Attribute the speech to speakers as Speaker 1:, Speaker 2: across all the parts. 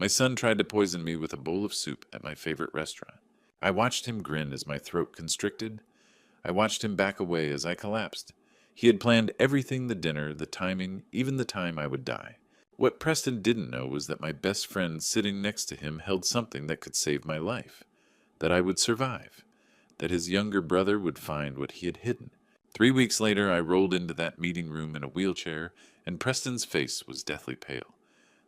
Speaker 1: My son tried to poison me with a bowl of soup at my favorite restaurant. I watched him grin as my throat constricted. I watched him back away as I collapsed. He had planned everything: the dinner, the timing, even the time I would die. What Preston didn't know was that my best friend sitting next to him held something that could save my life, that I would survive, that his younger brother would find what he had hidden. 3 weeks later, I rolled into that meeting room in a wheelchair, and Preston's face was deathly pale.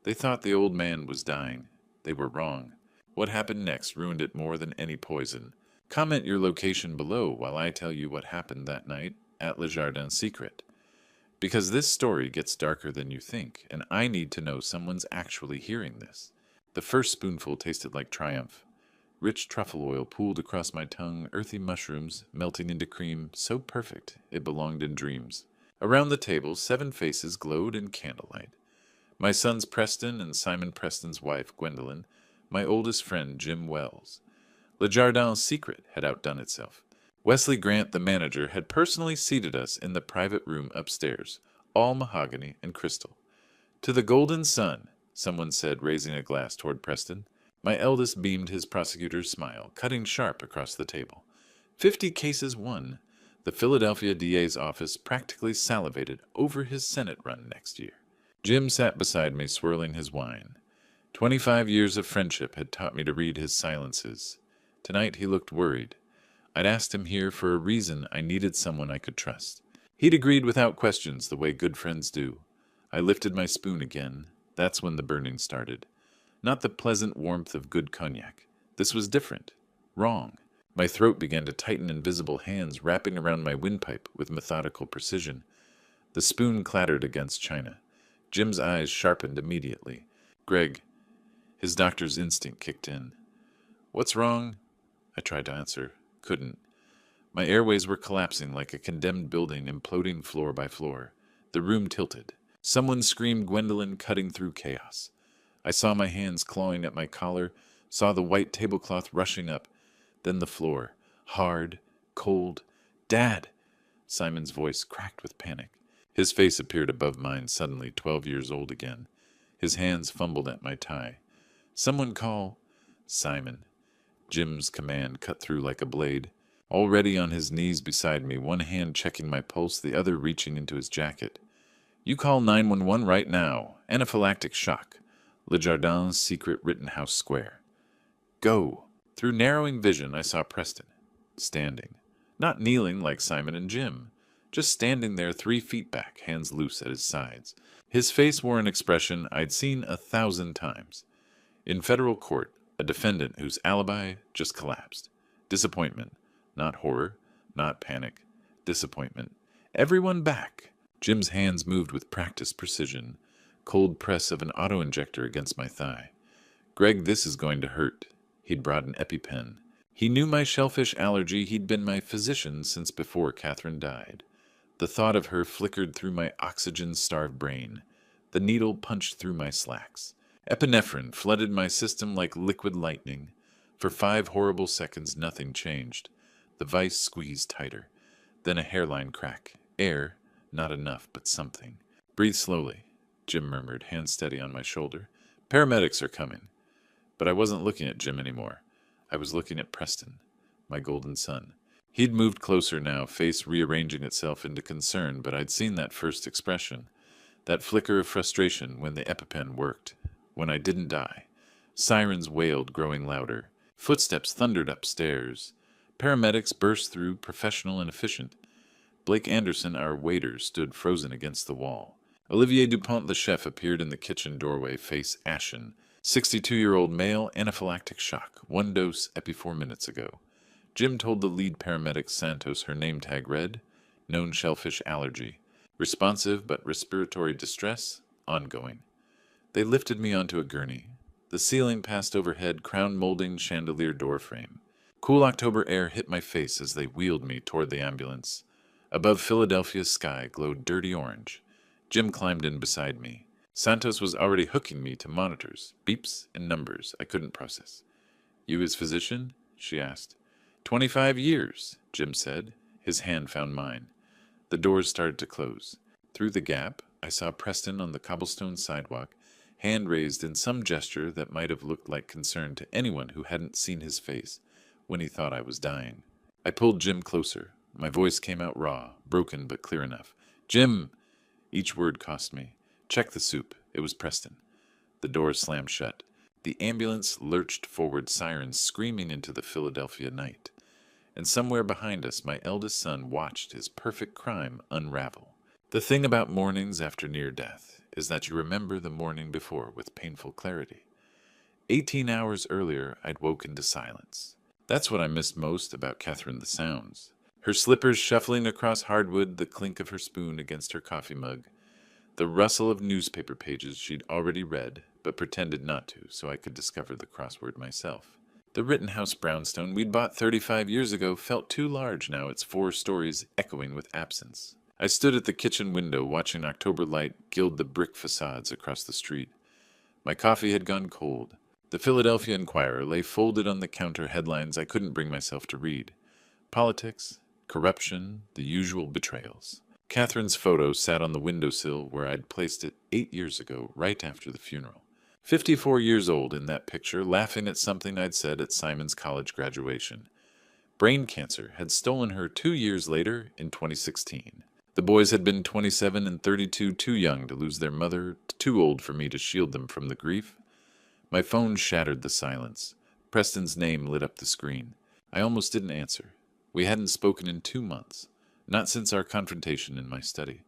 Speaker 1: They thought the old man was dying. They were wrong. What happened next ruined it more than any poison. Comment your location below while I tell you what happened that night at Le Jardin Secret. Because this story gets darker than you think, and I need to know someone's actually hearing this. The first spoonful tasted like triumph. Rich truffle oil pooled across my tongue, earthy mushrooms melting into cream, so perfect it belonged in dreams. Around the table, 7 faces glowed in candlelight. My sons Preston and Simon Preston's wife, Gwendolyn, my oldest friend, Jim Wells. Le Jardin's secret had outdone itself. Wesley Grant, the manager, had personally seated us in the private room upstairs, all mahogany and crystal. To the golden sun, someone said, raising a glass toward Preston. My eldest beamed his prosecutor's smile, cutting sharp across the table. 50 cases won. The Philadelphia DA's office practically salivated over his Senate run next year. Jim sat beside me, swirling his wine. 25 years of friendship had taught me to read his silences. Tonight he looked worried. I'd asked him here for a reason. I needed someone I could trust. He'd agreed without questions, the way good friends do. I lifted my spoon again. That's when the burning started. Not the pleasant warmth of good cognac. This was different. Wrong. My throat began to tighten, invisible hands wrapping around my windpipe with methodical precision. The spoon clattered against china. Jim's eyes sharpened immediately. Greg. His doctor's instinct kicked in. What's wrong? I tried to answer. Couldn't. My airways were collapsing like a condemned building, imploding floor by floor. The room tilted. Someone screamed, Gwendolyn, cutting through chaos. I saw my hands clawing at my collar, saw the white tablecloth rushing up, then the floor, hard, cold. Dad! Simon's voice cracked with panic. His face appeared above mine, suddenly 12 years old again. His hands fumbled at my tie. Someone call Simon. Jim's command cut through like a blade. Already on his knees beside me, one hand checking my pulse, the other reaching into his jacket. You call 911 right now. Anaphylactic shock. Le Jardin's secret Rittenhouse Square. Go. Through narrowing vision, I saw Preston. Standing. Not kneeling like Simon and Jim. Just standing there 3 feet back, hands loose at his sides. His face wore an expression I'd seen 1,000 times. In federal court, a defendant whose alibi just collapsed. Disappointment. Not horror. Not panic. Disappointment. Everyone back. Jim's hands moved with practiced precision. Cold press of an auto-injector against my thigh. Greg, this is going to hurt. He'd brought an EpiPen. He knew my shellfish allergy. He'd been my physician since before Catherine died. The thought of her flickered through my oxygen-starved brain. The needle punched through my slacks. Epinephrine flooded my system like liquid lightning. For 5 horrible seconds, nothing changed. The vice squeezed tighter. Then a hairline crack. Air, not enough, but something. Breathe slowly, Jim murmured, hand steady on my shoulder. Paramedics are coming. But I wasn't looking at Jim anymore. I was looking at Preston, my golden son. He'd moved closer now, face rearranging itself into concern, but I'd seen that first expression. That flicker of frustration when the EpiPen worked. When I didn't die. Sirens wailed, growing louder. Footsteps thundered upstairs. Paramedics burst through, professional and efficient. Blake Anderson, our waiter, stood frozen against the wall. Olivier Dupont, the chef, appeared in the kitchen doorway, face ashen. 62-year-old male, anaphylactic shock. 1 dose, epi 4 minutes ago. Jim told the lead paramedic, Santos, her name tag read, known shellfish allergy. Responsive but respiratory distress, ongoing. They lifted me onto a gurney. The ceiling passed overhead, crown-molding chandelier doorframe. Cool October air hit my face as they wheeled me toward the ambulance. Above Philadelphia's sky glowed dirty orange. Jim climbed in beside me. Santos was already hooking me to monitors, beeps and numbers I couldn't process. You his physician? She asked. 25 years, Jim said. His hand found mine. The doors started to close. Through the gap, I saw Preston on the cobblestone sidewalk, hand raised in some gesture that might have looked like concern to anyone who hadn't seen his face when he thought I was dying. I pulled Jim closer. My voice came out raw, broken but clear enough. "Jim!" Each word cost me. "Check the soup." It was Preston. The door slammed shut. The ambulance lurched forward, sirens screaming into the Philadelphia night. And somewhere behind us, my eldest son watched his perfect crime unravel. The thing about mornings after near death is that you remember the morning before with painful clarity. 18 hours earlier, I'd woken to silence. That's what I missed most about Catherine the Sounds. Her slippers shuffling across hardwood, the clink of her spoon against her coffee mug, the rustle of newspaper pages she'd already read, but pretended not to, so I could discover the crossword myself. The Rittenhouse brownstone we'd bought 35 years ago felt too large now, its 4 stories echoing with absence. I stood at the kitchen window watching October light gild the brick facades across the street. My coffee had gone cold. The Philadelphia Inquirer lay folded on the counter, headlines I couldn't bring myself to read. Politics, corruption, the usual betrayals. Catherine's photo sat on the windowsill where I'd placed it 8 years ago, right after the funeral. 54 years old in that picture, laughing at something I'd said at Simon's college graduation. Brain cancer had stolen her 2 years later in 2016. The boys had been 27 and 32, too young to lose their mother, too old for me to shield them from the grief. My phone shattered the silence. Preston's name lit up the screen. I almost didn't answer. We hadn't spoken in 2 months, not since our confrontation in my study.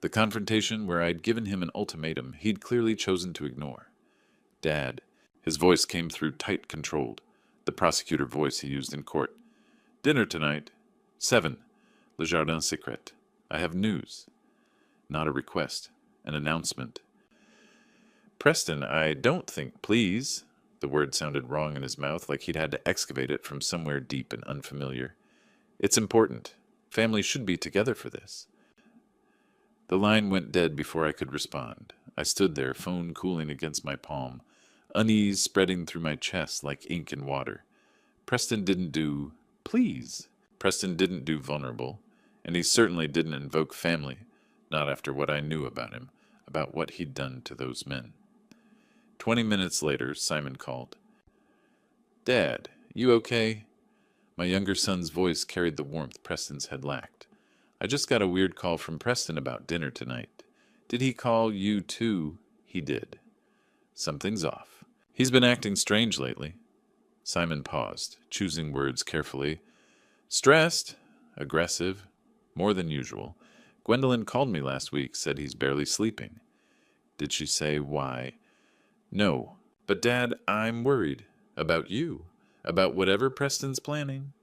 Speaker 1: The confrontation where I'd given him an ultimatum he'd clearly chosen to ignore. "Dad." His voice came through tight, controlled, the prosecutor voice he used in court. "Dinner tonight. 7. Le Jardin Secret. I have news." Not a request, an announcement. "Preston, I don't think, please." The word sounded wrong in his mouth, like he'd had to excavate it from somewhere deep and unfamiliar. "It's important. Family should be together for this." The line went dead before I could respond. I stood there, phone cooling against my palm, unease spreading through my chest like ink and water. Preston didn't do "please." Preston didn't do vulnerable, and he certainly didn't invoke family, not after what I knew about him, about what he'd done to those men. 20 minutes later, Simon called. "Dad, you okay?" My younger son's voice carried the warmth Preston's had lacked. "I just got a weird call from Preston about dinner tonight." "Did he call you too?" "He did." "Something's off. He's been acting strange lately." Simon paused, choosing words carefully. "Stressed, aggressive, more than usual. Gwendolyn called me last week, said he's barely sleeping." "Did she say why?" "No. But Dad, I'm worried. About you. About whatever Preston's planning."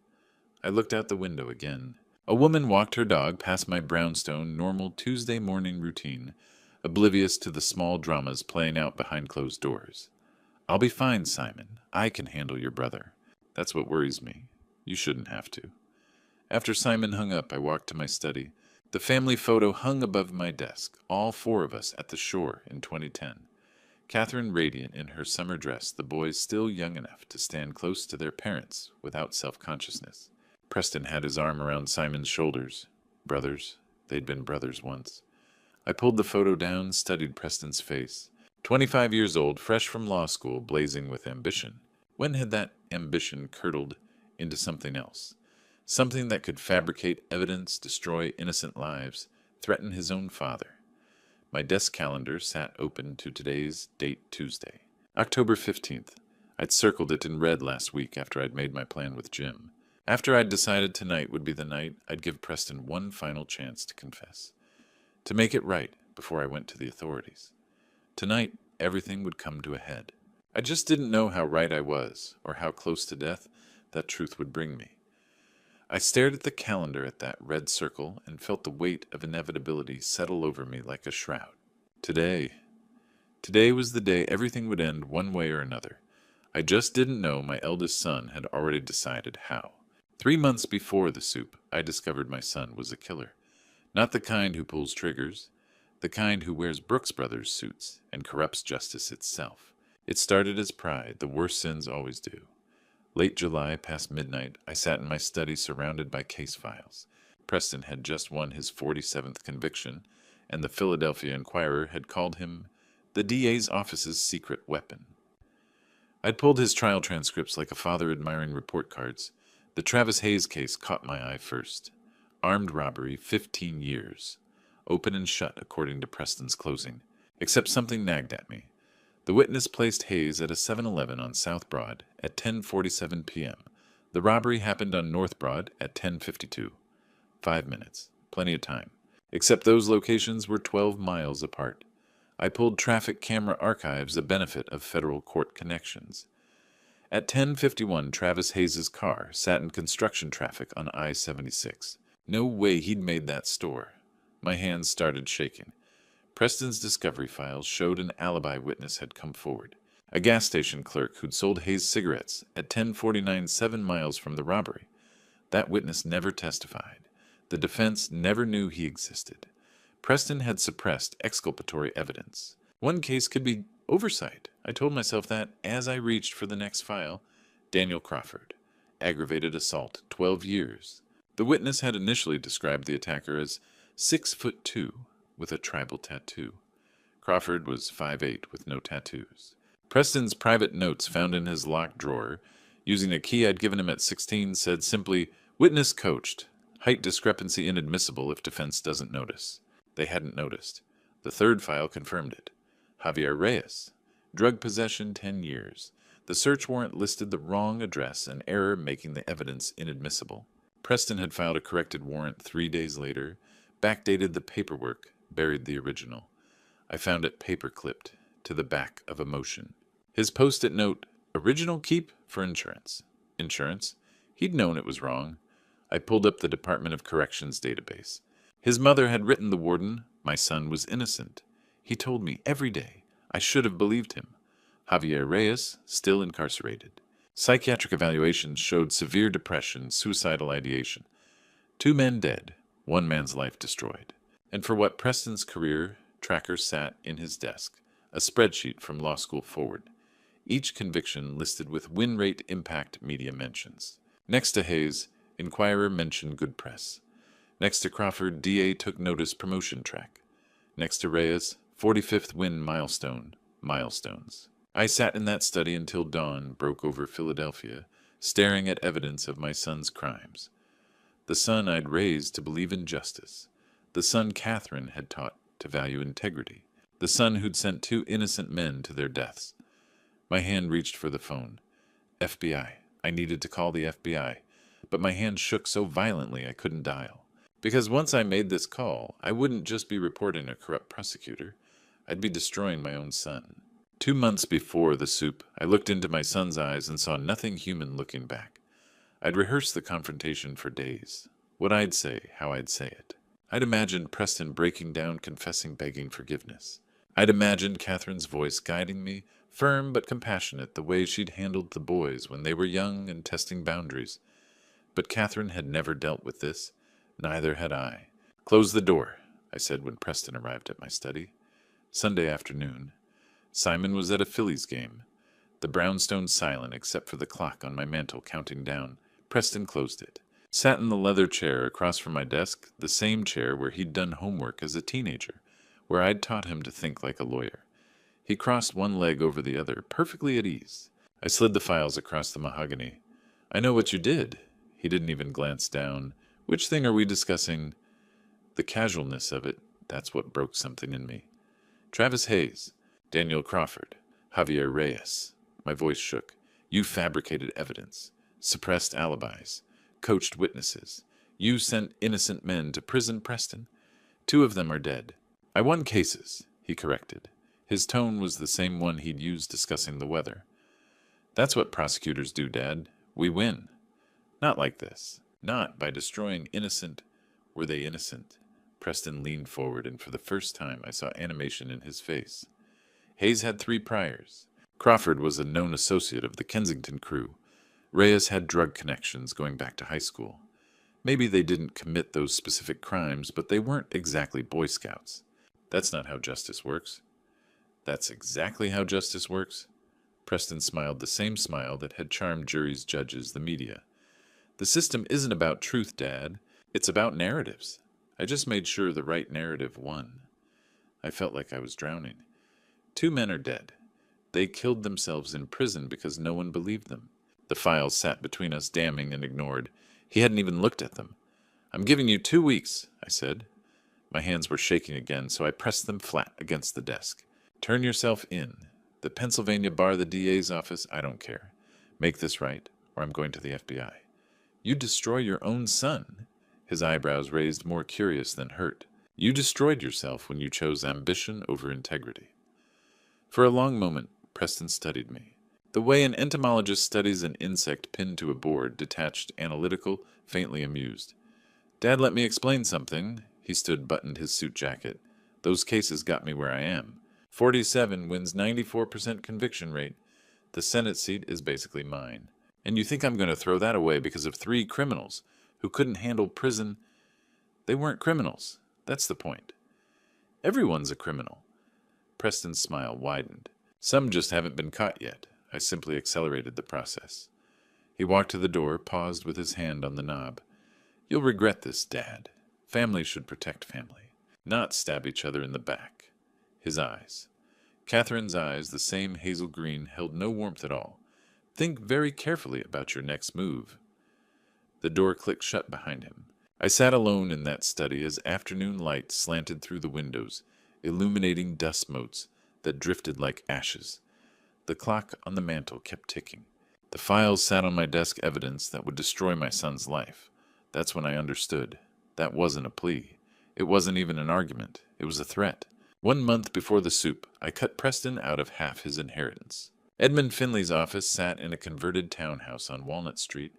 Speaker 1: I looked out the window again. A woman walked her dog past my brownstone normal Tuesday morning routine, oblivious to the small dramas playing out behind closed doors. "I'll be fine, Simon. I can handle your brother." That's what worries me. You shouldn't have to. After Simon hung up, I walked to my study. The family photo hung above my desk, all 4 of us at the shore in 2010. Catherine radiant in her summer dress, the boys still young enough to stand close to their parents without self-consciousness. Preston had his arm around Simon's shoulders. Brothers. They'd been brothers once. I pulled the photo down, studied Preston's face. 25 years old, fresh from law school, blazing with ambition. When had that ambition curdled into something else? Something that could fabricate evidence, destroy innocent lives, threaten his own father. My desk calendar sat open to today's date, Tuesday, October 15th. I'd circled it in red last week after I'd made my plan with Jim. After I'd decided tonight would be the night I'd give Preston one final chance to confess. To make it right before I went to the authorities. Tonight, everything would come to a head. I just didn't know how right I was, or how close to death that truth would bring me. I stared at the calendar at that red circle and felt the weight of inevitability settle over me like a shroud. Today was the day everything would end one way or another. I just didn't know my eldest son had already decided how. 3 months before the soup, I discovered my son was a killer. Not the kind who pulls triggers, the kind who wears Brooks Brothers suits and corrupts justice itself. It started as pride, the worst sins always do. Late July, past midnight, I sat in my study surrounded by case files. Preston had just won his 47th conviction, and the Philadelphia Inquirer had called him the DA's office's secret weapon. I'd pulled his trial transcripts like a father admiring report cards. The Travis Hayes case caught my eye first. Armed robbery, 15 years. Open and shut, according to Preston's closing. Except something nagged at me. The witness placed Hayes at a 7-Eleven on South Broad at 10:47 p.m. The robbery happened on North Broad at 10:52. 5 minutes. Plenty of time. Except those locations were 12 miles apart. I pulled traffic camera archives, a benefit of federal court connections. At 10:51, Travis Hayes' car sat in construction traffic on I-76. No way he'd made that store. My hands started shaking. Preston's discovery files showed an alibi witness had come forward. A gas station clerk who'd sold Hayes cigarettes at 10:49, 7 miles from the robbery. That witness never testified. The defense never knew he existed. Preston had suppressed exculpatory evidence. One case could be oversight. I told myself that as I reached for the next file. Daniel Crawford. Aggravated assault, 12 years. The witness had initially described the attacker as 6'2", with a tribal tattoo. Crawford was 5'8", with no tattoos. Preston's private notes found in his locked drawer, using a key I'd given him at 16, said simply, "Witness coached. Height discrepancy inadmissible if defense doesn't notice." They hadn't noticed. The third file confirmed it. Javier Reyes. Drug possession, 10 years. The search warrant listed the wrong address, an error making the evidence inadmissible. Preston had filed a corrected warrant 3 days later, backdated the paperwork, buried the original. I found it paper-clipped to the back of a motion. His post-it note, "Original keep for insurance." Insurance? He'd known it was wrong. I pulled up the Department of Corrections database. His mother had written the warden, "My son was innocent." He told me every day. I should have believed him. Javier Reyes, still incarcerated. Psychiatric evaluations showed severe depression, suicidal ideation. 2 men dead, 1 man's life destroyed. And for what Preston's career tracker sat in his desk, a spreadsheet from law school forward. Each conviction listed with win rate impact media mentions. Next to Hayes, Inquirer mentioned good press. Next to Crawford, DA took notice promotion track. Next to Reyes, 45th win milestone, milestones. I sat in that study until dawn broke over Philadelphia, staring at evidence of my son's crimes. The son I'd raised to believe in justice. The son Catherine had taught to value integrity. The son who'd sent 2 innocent men to their deaths. My hand reached for the phone. FBI. I needed to call the FBI, but my hand shook so violently I couldn't dial. Because once I made this call, I wouldn't just be reporting a corrupt prosecutor. I'd be destroying my own son. 2 months before the soup, I looked into my son's eyes and saw nothing human looking back. I'd rehearsed the confrontation for days. What I'd say, how I'd say it. I'd imagined Preston breaking down, confessing, begging forgiveness. I'd imagined Catherine's voice guiding me, firm but compassionate, the way she'd handled the boys when they were young and testing boundaries. But Catherine had never dealt with this. Neither had I. "Close the door," I said when Preston arrived at my study. Sunday afternoon. Simon was at a Phillies game. The brownstone silent except for the clock on my mantel counting down. Preston closed it. Sat in the leather chair across from my desk, the same chair where he'd done homework as a teenager, where I'd taught him to think like a lawyer. He crossed one leg over the other, perfectly at ease. I slid the files across the mahogany. "I know what you did." He didn't even glance down. "Which thing are we discussing?" The casualness of it, that's what broke something in me. "Travis Hayes, Daniel Crawford, Javier Reyes." My voice shook. "You fabricated evidence, suppressed alibis, coached witnesses. You sent innocent men to prison, Preston. 2 of them are dead. I won cases," he corrected. His tone was the same one he'd used discussing the weather. "That's what prosecutors do, Dad. We win. Not like this. Not by destroying innocent." Were they innocent? Preston leaned forward, and for the first time I saw animation in his face. Hayes had 3 priors. Crawford was a known associate of the Kensington crew. Reyes had drug connections going back to high school. Maybe they didn't commit those specific crimes, but they weren't exactly Boy Scouts. That's not how justice works. That's exactly how justice works. Preston smiled the same smile that had charmed juries, judges, the media. "The system isn't about truth, Dad. It's about narratives. I just made sure the right narrative won." I felt like I was drowning. 2 men are dead. They killed themselves in prison because no one believed them. The files sat between us, damning and ignored. He hadn't even looked at them. I'm giving you 2 weeks, I said. My hands were shaking again, so I pressed them flat against the desk. Turn yourself in. The Pennsylvania bar, the DA's office, I don't care. Make this right, or I'm going to the FBI. You destroy your own son. His eyebrows raised, more curious than hurt. You destroyed yourself when you chose ambition over integrity. For a long moment, Preston studied me. The way an entomologist studies an insect pinned to a board, detached, analytical, faintly amused. Dad, let me explain something. He stood, buttoned his suit jacket. Those cases got me where I am. 47 wins 94% conviction rate. The Senate seat is basically mine. And you think I'm going to throw that away because of 3 criminals who couldn't handle prison? They weren't criminals. That's the point. Everyone's a criminal. Preston's smile widened. Some just haven't been caught yet. I simply accelerated the process. He walked to the door, paused with his hand on the knob. You'll regret this, Dad. Family should protect family, not stab each other in the back. His eyes. Catherine's eyes, the same hazel green, held no warmth at all. Think very carefully about your next move. The door clicked shut behind him. I sat alone in that study as afternoon light slanted through the windows, illuminating dust motes that drifted like ashes. The clock on the mantel kept ticking. The files sat on my desk, evidence that would destroy my son's life. That's when I understood. That wasn't a plea. It wasn't even an argument. It was a threat. 1 month before the soup, I cut Preston out of half his inheritance. Edmund Finley's office sat in a converted townhouse on Walnut Street,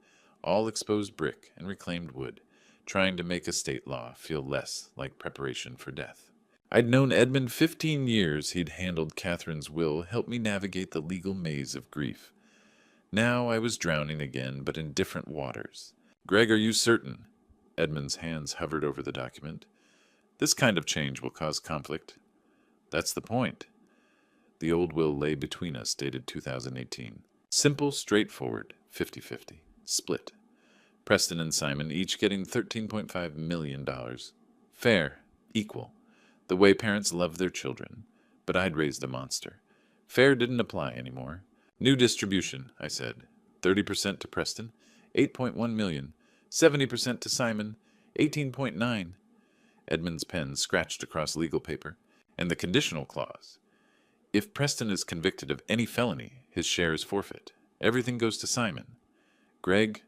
Speaker 1: all exposed brick and reclaimed wood, trying to make estate law feel less like preparation for death. I'd known Edmund 15 years. He'd handled Catherine's will, helped me navigate the legal maze of grief. Now I was drowning again, but in different waters. Greg, are you certain? Edmund's hands hovered over the document. This kind of change will cause conflict. That's the point. The old will lay between us, dated 2018. Simple, straightforward, 50-50. Split. Preston and Simon each getting $13.5 million. Fair. Equal. The way parents love their children. But I'd raised a monster. Fair didn't apply anymore. New distribution, I said. 30% to Preston, 8.1 million. 70% to Simon, 18.9. Edmund's pen scratched across legal paper. And the conditional clause. If Preston is convicted of any felony, his share is forfeit. Everything goes to Simon. Greg,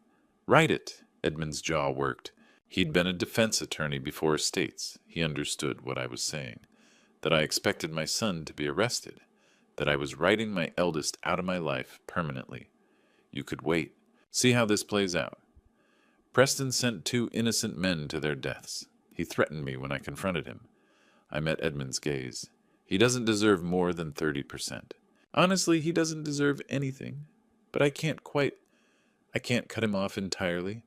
Speaker 1: write it. Edmund's jaw worked. He'd been a defense attorney before estates. He understood what I was saying. That I expected my son to be arrested. That I was writing my eldest out of my life permanently. You could wait. See how this plays out. Preston sent 2 innocent men to their deaths. He threatened me when I confronted him. I met Edmund's gaze. He doesn't deserve more than 30%. Honestly, he doesn't deserve anything. But I can't cut him off entirely.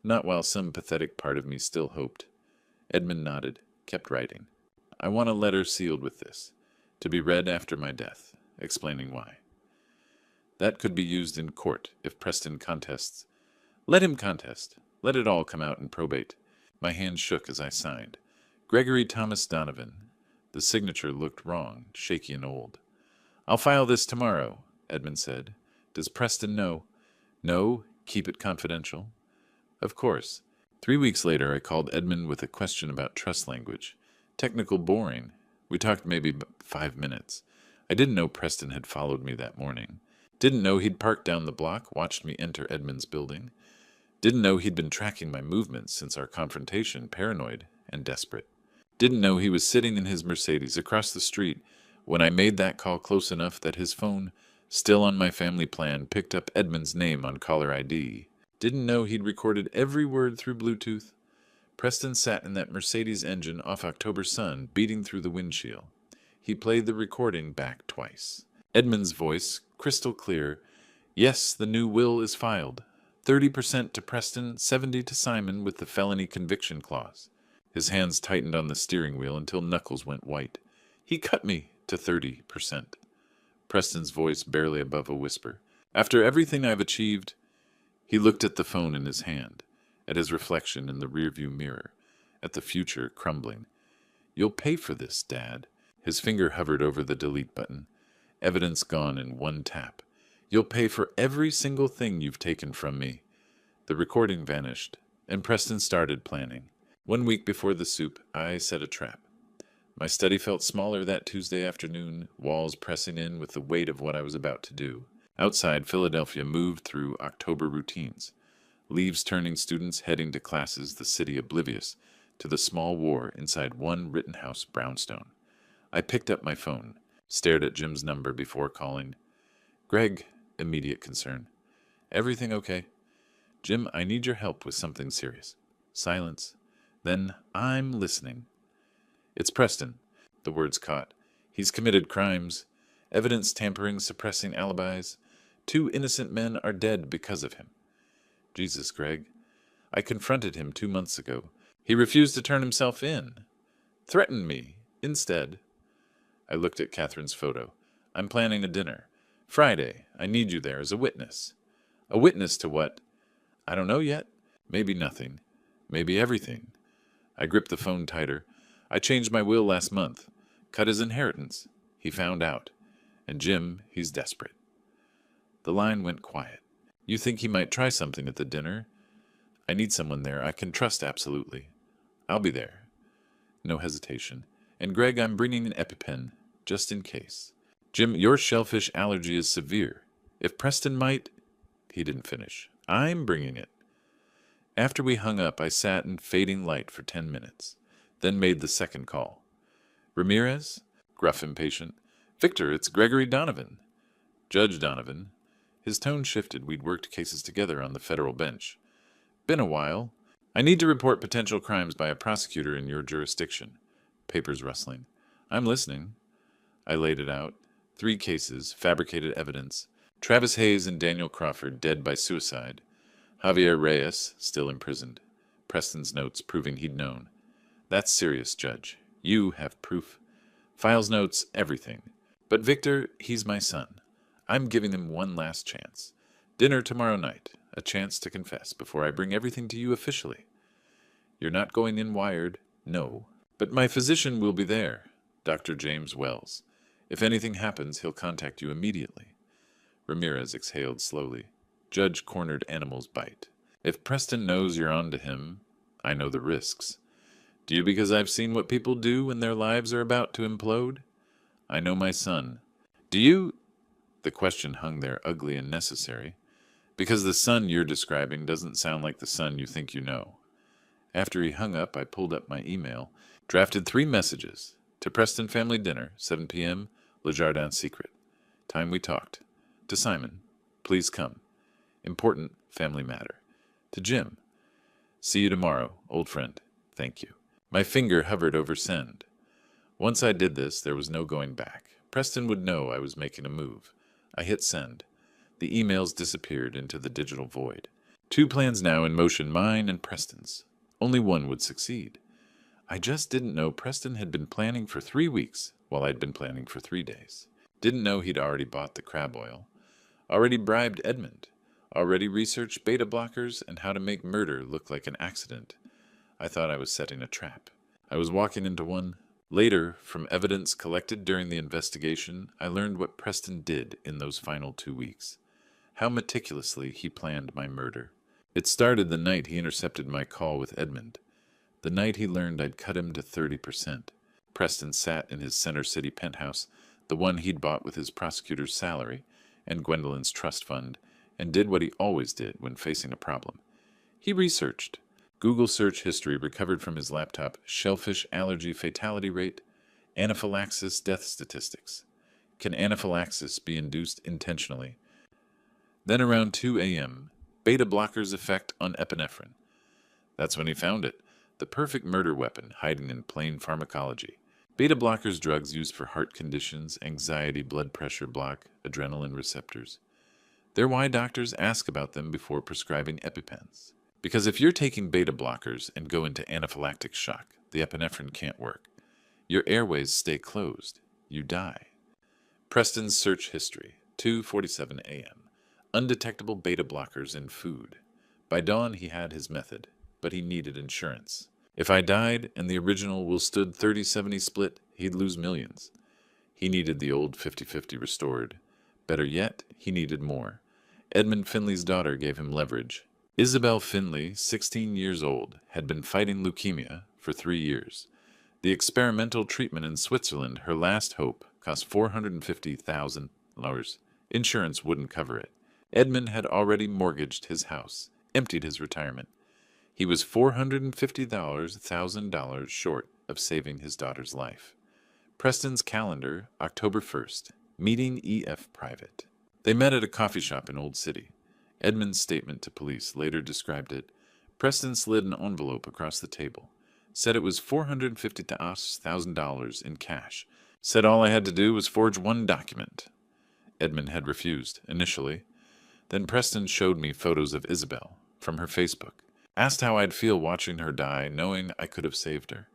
Speaker 1: Not while some pathetic part of me still hoped. Edmund nodded, kept writing. I want a letter sealed with this, to be read after my death, explaining why. That could be used in court if Preston contests. Let him contest. Let it all come out in probate. My hand shook as I signed. Gregory Thomas Donovan. The signature looked wrong, shaky and old. I'll file this tomorrow, Edmund said. Does Preston know? No, keep it confidential. Of course. 3 weeks later, I called Edmund with a question about trust language. Technical boring. We talked maybe 5 minutes. I didn't know Preston had followed me that morning. Didn't know he'd parked down the block, watched me enter Edmund's building. Didn't know he'd been tracking my movements since our confrontation, paranoid and desperate. Didn't know he was sitting in his Mercedes across the street when I made that call close enough that his phone, still on my family plan, picked up Edmund's name on caller ID. Didn't know he'd recorded every word through Bluetooth. Preston sat in that Mercedes engine off October sun, beating through the windshield. He played the recording back twice. Edmund's voice, crystal clear. Yes, the new will is filed. 30% to Preston, 70% to Simon with the felony conviction clause. His hands tightened on the steering wheel until knuckles went white. He cut me to 30%. Preston's voice barely above a whisper. After everything I've achieved... He looked at the phone in his hand, at his reflection in the rearview mirror, at the future crumbling. You'll pay for this, Dad. His finger hovered over the delete button. Evidence gone in one tap. You'll pay for every single thing you've taken from me. The recording vanished, and Preston started planning. 1 week before the soup, I set a trap. My study felt smaller that Tuesday afternoon, walls pressing in with the weight of what I was about to do. Outside, Philadelphia moved through October routines. Leaves turning students heading to classes, the city oblivious to the small war inside one Rittenhouse brownstone. I picked up my phone, stared at Jim's number before calling. Greg, immediate concern. Everything okay? Jim, I need your help with something serious. Silence. Then, I'm listening. It's Preston. The words caught. He's committed crimes. Evidence tampering, suppressing alibis. 2 innocent men are dead because of him. Jesus, Greg. I confronted him 2 months ago. He refused to turn himself in. Threatened me, instead. I looked at Catherine's photo. I'm planning a dinner. Friday. I need you there as a witness. A witness to what? I don't know yet. Maybe nothing. Maybe everything. I gripped the phone tighter. I changed my will last month. Cut his inheritance. He found out. And Jim, he's desperate. The line went quiet. You think he might try something at the dinner? I need someone there I can trust absolutely. I'll be there. No hesitation. And Greg, I'm bringing an EpiPen, just in case. Jim, your shellfish allergy is severe. If Preston might... He didn't finish. I'm bringing it. After we hung up, I sat in fading light for 10 minutes, then made the second call. Ramirez? Gruff, impatient. Victor, it's Gregory Donovan. Judge Donovan. His tone shifted. We'd worked cases together on the federal bench. Been a while. I need to report potential crimes by a prosecutor in your jurisdiction. Papers rustling. I'm listening. I laid it out. 3 cases, fabricated evidence. Travis Hayes and Daniel Crawford dead by suicide. Javier Reyes still imprisoned. Preston's notes proving he'd known. That's serious, Judge. You have proof. Files, notes, everything. But Victor, he's my son. I'm giving him one last chance. Dinner tomorrow night. A chance to confess before I bring everything to you officially. You're not going in wired, no. But my physician will be there, Dr. James Wells. If anything happens, he'll contact you immediately. Ramirez exhaled slowly. Judge cornered animal's bite. If Preston knows you're on to him, I know the risks. Do you because I've seen what people do when their lives are about to implode? I know my son. Do you... The question hung there ugly and necessary. Because the son you're describing doesn't sound like the son you think you know. After he hung up, I pulled up my email, drafted 3 messages. To Preston family dinner, 7 p.m., Le Jardin Secret. Time we talked. To Simon, please come. Important family matter. To Jim, see you tomorrow, old friend. Thank you. My finger hovered over send. Once I did this, there was no going back. Preston would know I was making a move. I hit send. The emails disappeared into the digital void. 2 plans now in motion, mine and Preston's. Only one would succeed. I just didn't know Preston had been planning for 3 weeks, while I'd been planning for 3 days. Didn't know he'd already bought the crab oil. Already bribed Edmund. Already researched beta blockers and how to make murder look like an accident. I thought I was setting a trap. I was walking into one. Later, from evidence collected during the investigation, I learned what Preston did in those final 2 weeks. How meticulously he planned my murder. It started the night he intercepted my call with Edmund. The night he learned I'd cut him to 30%. Preston sat in his Center City penthouse, the one he'd bought with his prosecutor's salary and Gwendolyn's trust fund, and did what he always did when facing a problem. He researched. Google search history recovered from his laptop, shellfish allergy fatality rate, anaphylaxis death statistics. Can anaphylaxis be induced intentionally? Then around 2 a.m., beta blockers' effect on epinephrine. That's when he found it, the perfect murder weapon hiding in plain pharmacology. Beta blockers, drugs used for heart conditions, anxiety, blood pressure block, adrenaline receptors. They're why doctors ask about them before prescribing EpiPens. Because if you're taking beta blockers and go into anaphylactic shock, the epinephrine can't work. Your airways stay closed. You die. Preston's search history, 2:47 a.m. Undetectable beta blockers in food. By dawn, he had his method, but he needed insurance. If I died and the original will stood 30-70 split, he'd lose millions. He needed the old 50-50 restored. Better yet, he needed more. Edmund Finley's daughter gave him leverage. Isabel Finley, 16 years old, had been fighting leukemia for 3 years. The experimental treatment in Switzerland, her last hope, cost $450,000. Insurance wouldn't cover it. Edmund had already mortgaged his house, emptied his retirement. He was $450,000 short of saving his daughter's life. Preston's calendar, October 1st. Meeting EF private. They met at a coffee shop in Old City. Edmund's statement to police later described it. Preston slid an envelope across the table. Said it was $450,000 in cash. Said all I had to do was forge one document. Edmund had refused, initially. Then Preston showed me photos of Isabel, from her Facebook. Asked how I'd feel watching her die, knowing I could have saved her.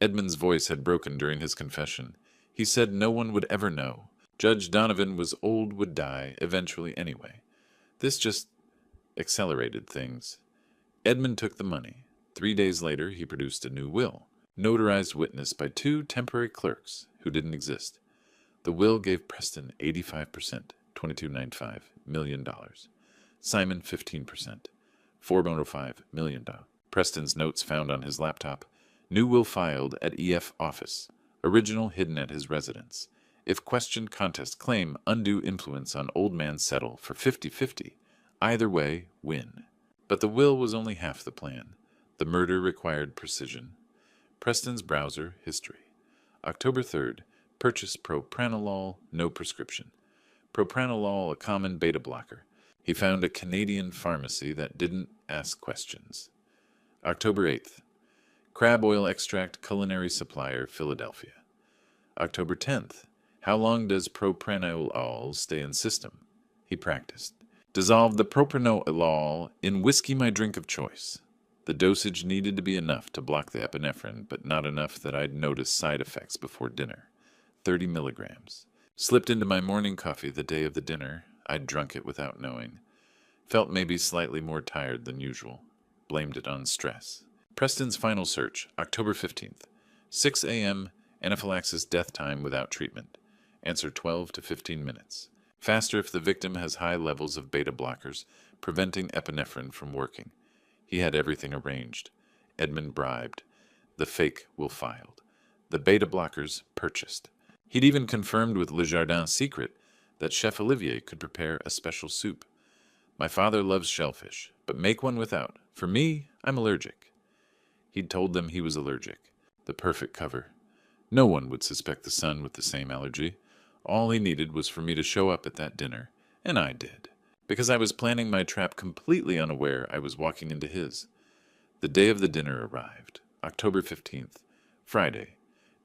Speaker 1: Edmund's voice had broken during his confession. He said no one would ever know. Judge Donovan was old, would die, eventually anyway. This just accelerated things. Edmund took the money. 3 days later, he produced a new will, notarized witness by 2 temporary clerks who didn't exist. The will gave Preston 85%, $22.95 million. Simon 15%, $4.05 million. Preston's notes found on his laptop. New will filed at EF office. Original hidden at his residence. If questioned, contest claim undue influence on old man settle for 50-50. Either way, win. But the will was only half the plan. The murder required precision. Preston's browser history. October 3rd. Purchase propranolol, no prescription. Propranolol, a common beta blocker. He found a Canadian pharmacy that didn't ask questions. October 8th. Crab oil extract, culinary supplier, Philadelphia. October 10th. How long does propranolol stay in system? He practiced. Dissolved the propranolol in whiskey, my drink of choice. The dosage needed to be enough to block the epinephrine, but not enough that I'd notice side effects before dinner. 30 milligrams. Slipped into my morning coffee the day of the dinner. I'd drunk it without knowing. Felt maybe slightly more tired than usual. Blamed it on stress. Preston's final search, October 15th. 6 a.m., anaphylaxis death time without treatment. Answer 12 to 15 minutes. Faster if the victim has high levels of beta blockers, preventing epinephrine from working. He had everything arranged. Edmund bribed. The fake will filed. The beta blockers purchased. He'd even confirmed with Le Jardin's secret that Chef Olivier could prepare a special soup. My father loves shellfish, but make one without. For me, I'm allergic. He'd told them he was allergic. The perfect cover. No one would suspect the son with the same allergy. All he needed was for me to show up at that dinner, and I did. Because I was planning my trap completely unaware I was walking into his. The day of the dinner arrived, October 15th, Friday.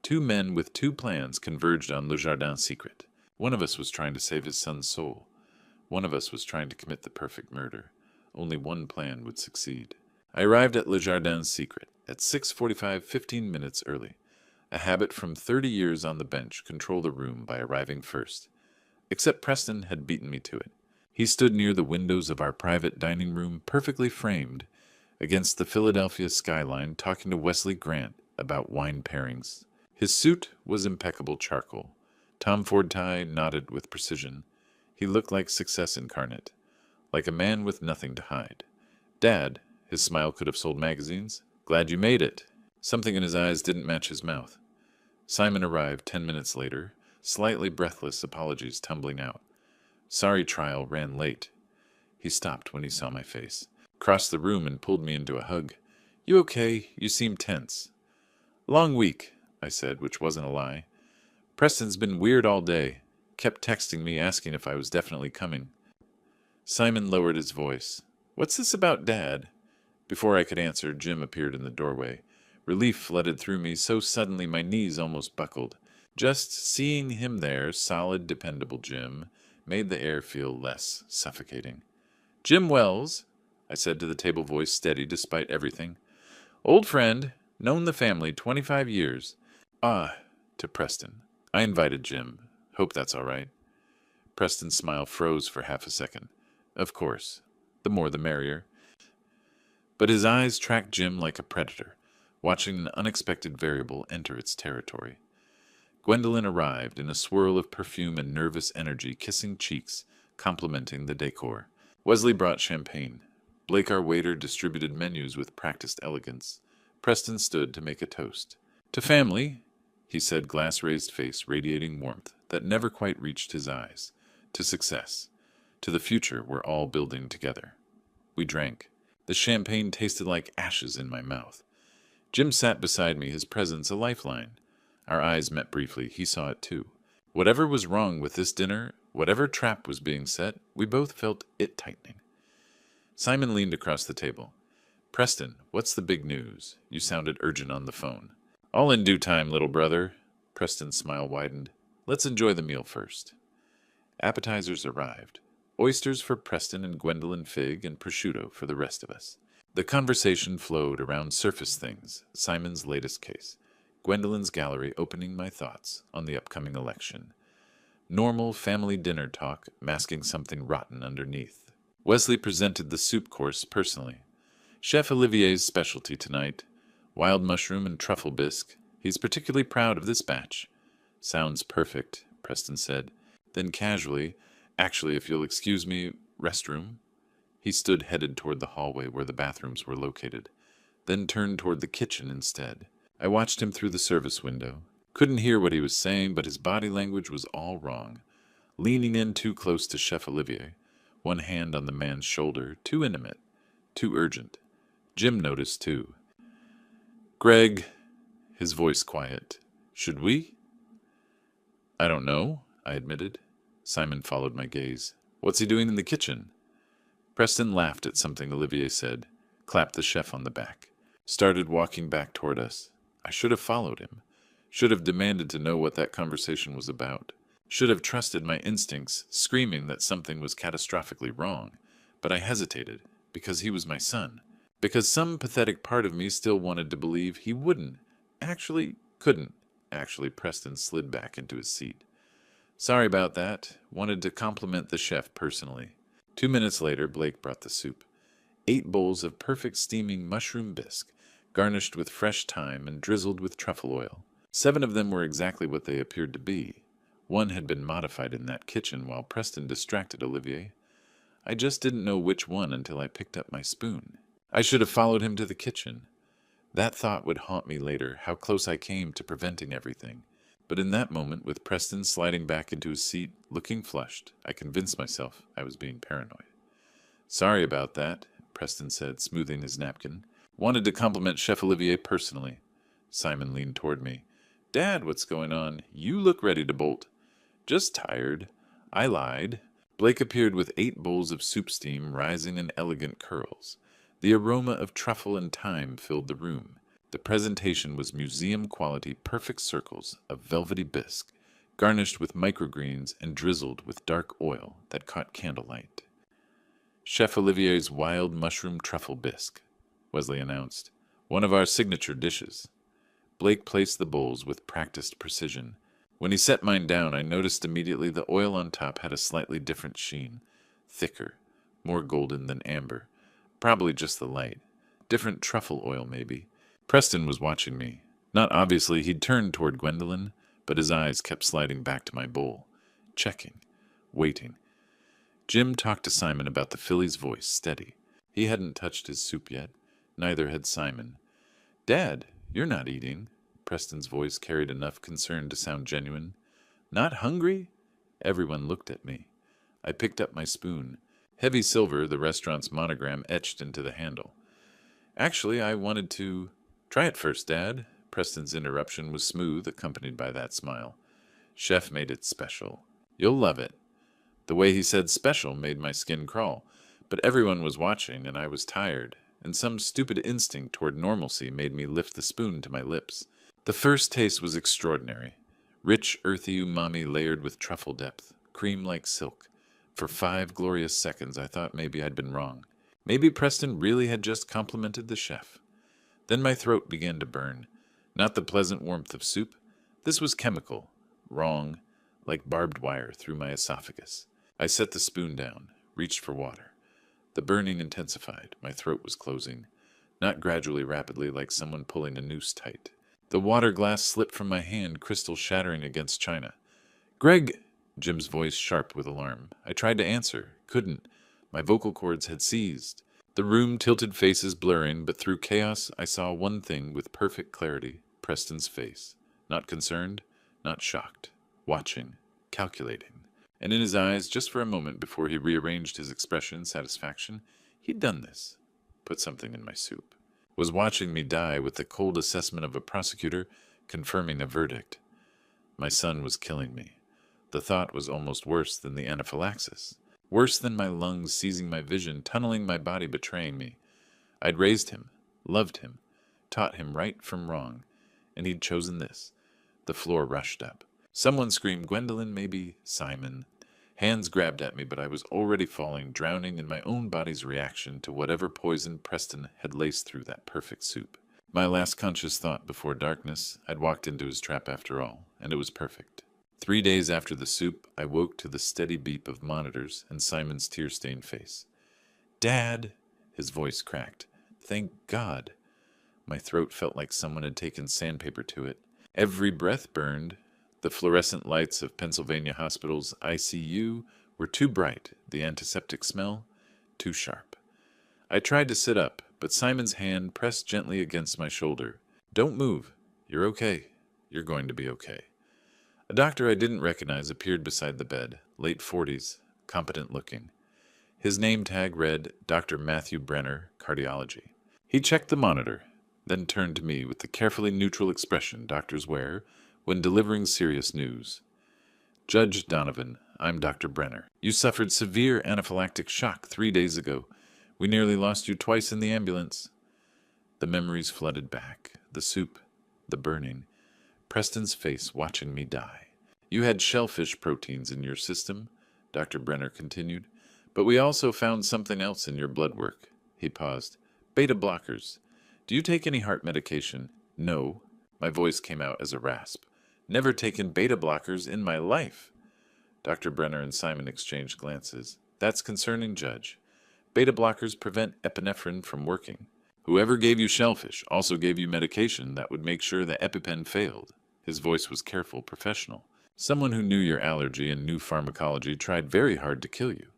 Speaker 1: 2 men with 2 plans converged on Le Jardin's secret. One of us was trying to save his son's soul. One of us was trying to commit the perfect murder. Only one plan would succeed. I arrived at Le Jardin's secret at 6:45, 15 minutes early. A habit from 30 years on the bench controlled the room by arriving first. Except Preston had beaten me to it. He stood near the windows of our private dining room, perfectly framed, against the Philadelphia skyline, talking to Wesley Grant about wine pairings. His suit was impeccable charcoal. Tom Ford tie knotted with precision. He looked like success incarnate, like a man with nothing to hide. Dad, his smile could have sold magazines. Glad you made it. Something in his eyes didn't match his mouth. Simon arrived 10 minutes later, slightly breathless apologies tumbling out. Sorry trial ran late. He stopped when he saw my face, crossed the room and pulled me into a hug. You okay? You seem tense. Long week, I said, which wasn't a lie. Preston's been weird all day. Kept texting me asking if I was definitely coming. Simon lowered his voice. What's this about Dad? Before I could answer, Jim appeared in the doorway. Relief flooded through me so suddenly my knees almost buckled. Just seeing him there, solid, dependable Jim, made the air feel less suffocating. Jim Wells, I said to the table voice steady despite everything. Old friend, known the family 25 years. Ah, to Preston. I invited Jim. Hope that's all right. Preston's smile froze for half a second. Of course. The more the merrier. But his eyes tracked Jim like a predator, watching an unexpected variable enter its territory. Gwendolyn arrived in a swirl of perfume and nervous energy, kissing cheeks, complementing the decor. Wesley brought champagne. Blake, our waiter, distributed menus with practiced elegance. Preston stood to make a toast. To family, he said, glass-raised face radiating warmth that never quite reached his eyes. To success. To the future we're all building together. We drank. The champagne tasted like ashes in my mouth. Jim sat beside me, his presence a lifeline. Our eyes met briefly. He saw it too. Whatever was wrong with this dinner, whatever trap was being set, we both felt it tightening. Simon leaned across the table. Preston, what's the big news? You sounded urgent on the phone. All in due time, little brother. Preston's smile widened. Let's enjoy the meal first. Appetizers arrived. Oysters for Preston and Gwendolyn Fig, and prosciutto for the rest of us. The conversation flowed around surface things, Simon's latest case, Gwendolyn's gallery opening my thoughts on the upcoming election. Normal family dinner talk masking something rotten underneath. Wesley presented the soup course personally. Chef Olivier's specialty tonight, wild mushroom and truffle bisque. He's particularly proud of this batch. Sounds perfect, Preston said. Then casually, actually, if you'll excuse me, restroom. He stood headed toward the hallway where the bathrooms were located, then turned toward the kitchen instead. I watched him through the service window. Couldn't hear what he was saying, but his body language was all wrong. Leaning in too close to Chef Olivier, one hand on the man's shoulder, too intimate, too urgent. Jim noticed too. Greg, his voice quiet. Should we? I don't know, I admitted. Simon followed my gaze. What's he doing in the kitchen? Preston laughed at something Olivier said, clapped the chef on the back, started walking back toward us. I should have followed him. Should have demanded to know what that conversation was about. Should have trusted my instincts, screaming that something was catastrophically wrong. But I hesitated, because he was my son. Because some pathetic part of me still wanted to believe he wouldn't. Couldn't. Preston slid back into his seat. Sorry about that. Wanted to compliment the chef personally. 2 minutes later, Blake brought the soup. 8 bowls of perfect steaming mushroom bisque, garnished with fresh thyme and drizzled with truffle oil. 7 of them were exactly what they appeared to be. 1 had been modified in that kitchen while Preston distracted Olivier. I just didn't know which one until I picked up my spoon. I should have followed him to the kitchen. That thought would haunt me later, how close I came to preventing everything. But in that moment, with Preston sliding back into his seat, looking flushed, I convinced myself I was being paranoid. Sorry about that, Preston said, smoothing his napkin. Wanted to compliment Chef Olivier personally. Simon leaned toward me. Dad, what's going on? You look ready to bolt. Just tired. I lied. Blake appeared with 8 bowls of soup steam rising in elegant curls. The aroma of truffle and thyme filled the room. The presentation was museum-quality perfect circles of velvety bisque, garnished with microgreens and drizzled with dark oil that caught candlelight. Chef Olivier's wild mushroom truffle bisque, Wesley announced. One of our signature dishes. Blake placed the bowls with practiced precision. When he set mine down, I noticed immediately the oil on top had a slightly different sheen. Thicker, more golden than amber. Probably just the light. Different truffle oil, maybe. Preston was watching me. Not obviously, he'd turned toward Gwendolyn, but his eyes kept sliding back to my bowl. Checking. Waiting. Jim talked to Simon about the filly's voice, steady. He hadn't touched his soup yet. Neither had Simon. Dad, you're not eating. Preston's voice carried enough concern to sound genuine. Not hungry? Everyone looked at me. I picked up my spoon. Heavy silver, the restaurant's monogram etched into the handle. Actually, I wanted to... Try it first, Dad. Preston's interruption was smooth, accompanied by that smile. Chef made it special. You'll love it. The way he said special made my skin crawl. But everyone was watching, and I was tired, and some stupid instinct toward normalcy made me lift the spoon to my lips. The first taste was extraordinary. Rich, earthy umami layered with truffle depth, cream like silk. For 5 glorious seconds I thought maybe I'd been wrong. Maybe Preston really had just complimented the chef. Then my throat began to burn. Not the pleasant warmth of soup. This was chemical. Wrong. Like barbed wire through my esophagus. I set the spoon down, reached for water. The burning intensified. My throat was closing. Not gradually, rapidly, like someone pulling a noose tight. The water glass slipped from my hand, crystal shattering against china. "Greg!" Jim's voice sharp with alarm. I tried to answer. Couldn't. My vocal cords had seized. The room tilted, faces blurring, but through chaos I saw one thing with perfect clarity. Preston's face. Not concerned, not shocked. Watching. Calculating. And in his eyes, just for a moment before he rearranged his expression in satisfaction, he'd done this. Put something in my soup. Was watching me die with the cold assessment of a prosecutor, confirming a verdict. My son was killing me. The thought was almost worse than the anaphylaxis. Worse than my lungs seizing my vision, tunneling my body, betraying me. I'd raised him, loved him, taught him right from wrong, and he'd chosen this. The floor rushed up. Someone screamed, "Gwendolyn, maybe Simon." Hands grabbed at me, but I was already falling, drowning in my own body's reaction to whatever poison Preston had laced through that perfect soup. My last conscious thought before darkness, I'd walked into his trap after all, and it was perfect. 3 days after the soup, I woke to the steady beep of monitors and Simon's tear-stained face. "Dad!" His voice cracked. "Thank God!" My throat felt like someone had taken sandpaper to it. Every breath burned. The fluorescent lights of Pennsylvania Hospital's ICU were too bright, the antiseptic smell too sharp. I tried to sit up, but Simon's hand pressed gently against my shoulder. "Don't move. You're okay. You're going to be okay." A doctor I didn't recognize appeared beside the bed, late 40s, competent looking. His name tag read Dr. Matthew Brenner, Cardiology. He checked the monitor, then turned to me with the carefully neutral expression doctors wear when delivering serious news. "Judge Donovan, I'm Dr. Brenner. You suffered severe anaphylactic shock 3 days ago. We nearly lost you twice in the ambulance." The memories flooded back. The soup, the burning, Preston's face watching me die. "You had shellfish proteins in your system," Dr. Brenner continued, "but we also found something else in your blood work." He paused. "Beta blockers. Do you take any heart medication?" "No." My voice came out as a rasp. "Never taken beta blockers in my life." Dr. Brenner and Simon exchanged glances. "That's concerning, Judge. Beta blockers prevent epinephrine from working. Whoever gave you shellfish also gave you medication that would make sure the EpiPen failed." His voice was careful, professional. "Someone who knew your allergy and knew pharmacology tried very hard to kill you."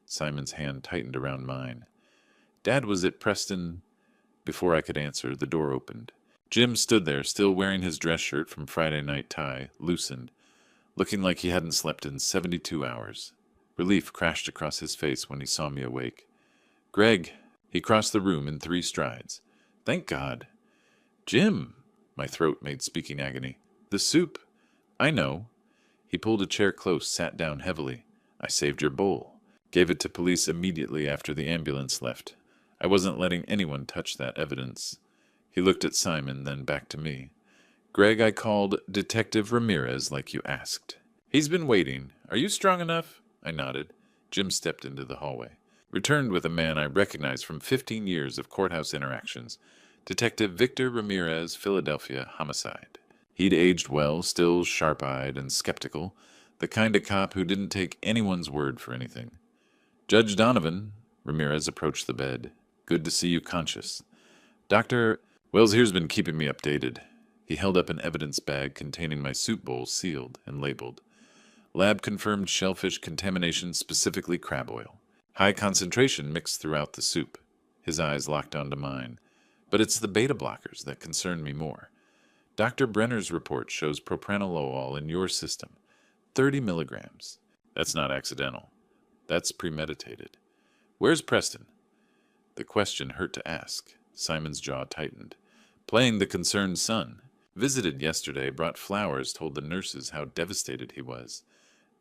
Speaker 1: Simon's hand tightened around mine. "Dad was at Preston." Before I could answer, the door opened. Jim stood there, still wearing his dress shirt from Friday night tie, loosened, looking like he hadn't slept in 72 hours. Relief crashed across his face when he saw me awake. "Greg!" He crossed the room in 3 strides. "Thank God." "Jim!" My throat made speaking agony. "The soup." "I know." He pulled a chair close, sat down heavily. "I saved your bowl. Gave it to police immediately after the ambulance left. I wasn't letting anyone touch that evidence." He looked at Simon, then back to me. "Greg, I called Detective Ramirez like you asked. He's been waiting. Are you strong enough?" I nodded. Jim stepped into the hallway. Returned with a man I recognized from 15 years of courthouse interactions. Detective Victor Ramirez, Philadelphia, homicide. He'd aged well, still sharp-eyed and skeptical, the kind of cop who didn't take anyone's word for anything. "Judge Donovan," Ramirez approached the bed. "Good to see you conscious. Dr. Wells here's been keeping me updated." He held up an evidence bag containing my soup bowl, sealed and labeled. "Lab-confirmed shellfish contamination, specifically crab oil. High concentration mixed throughout the soup." His eyes locked onto mine. "But it's the beta blockers that concern me more. Dr. Brenner's report shows propranolol in your system. 30 milligrams. That's not accidental. That's premeditated. Where's Preston?" The question hurt to ask. Simon's jaw tightened. "Playing the concerned son. Visited yesterday, brought flowers, told the nurses how devastated he was.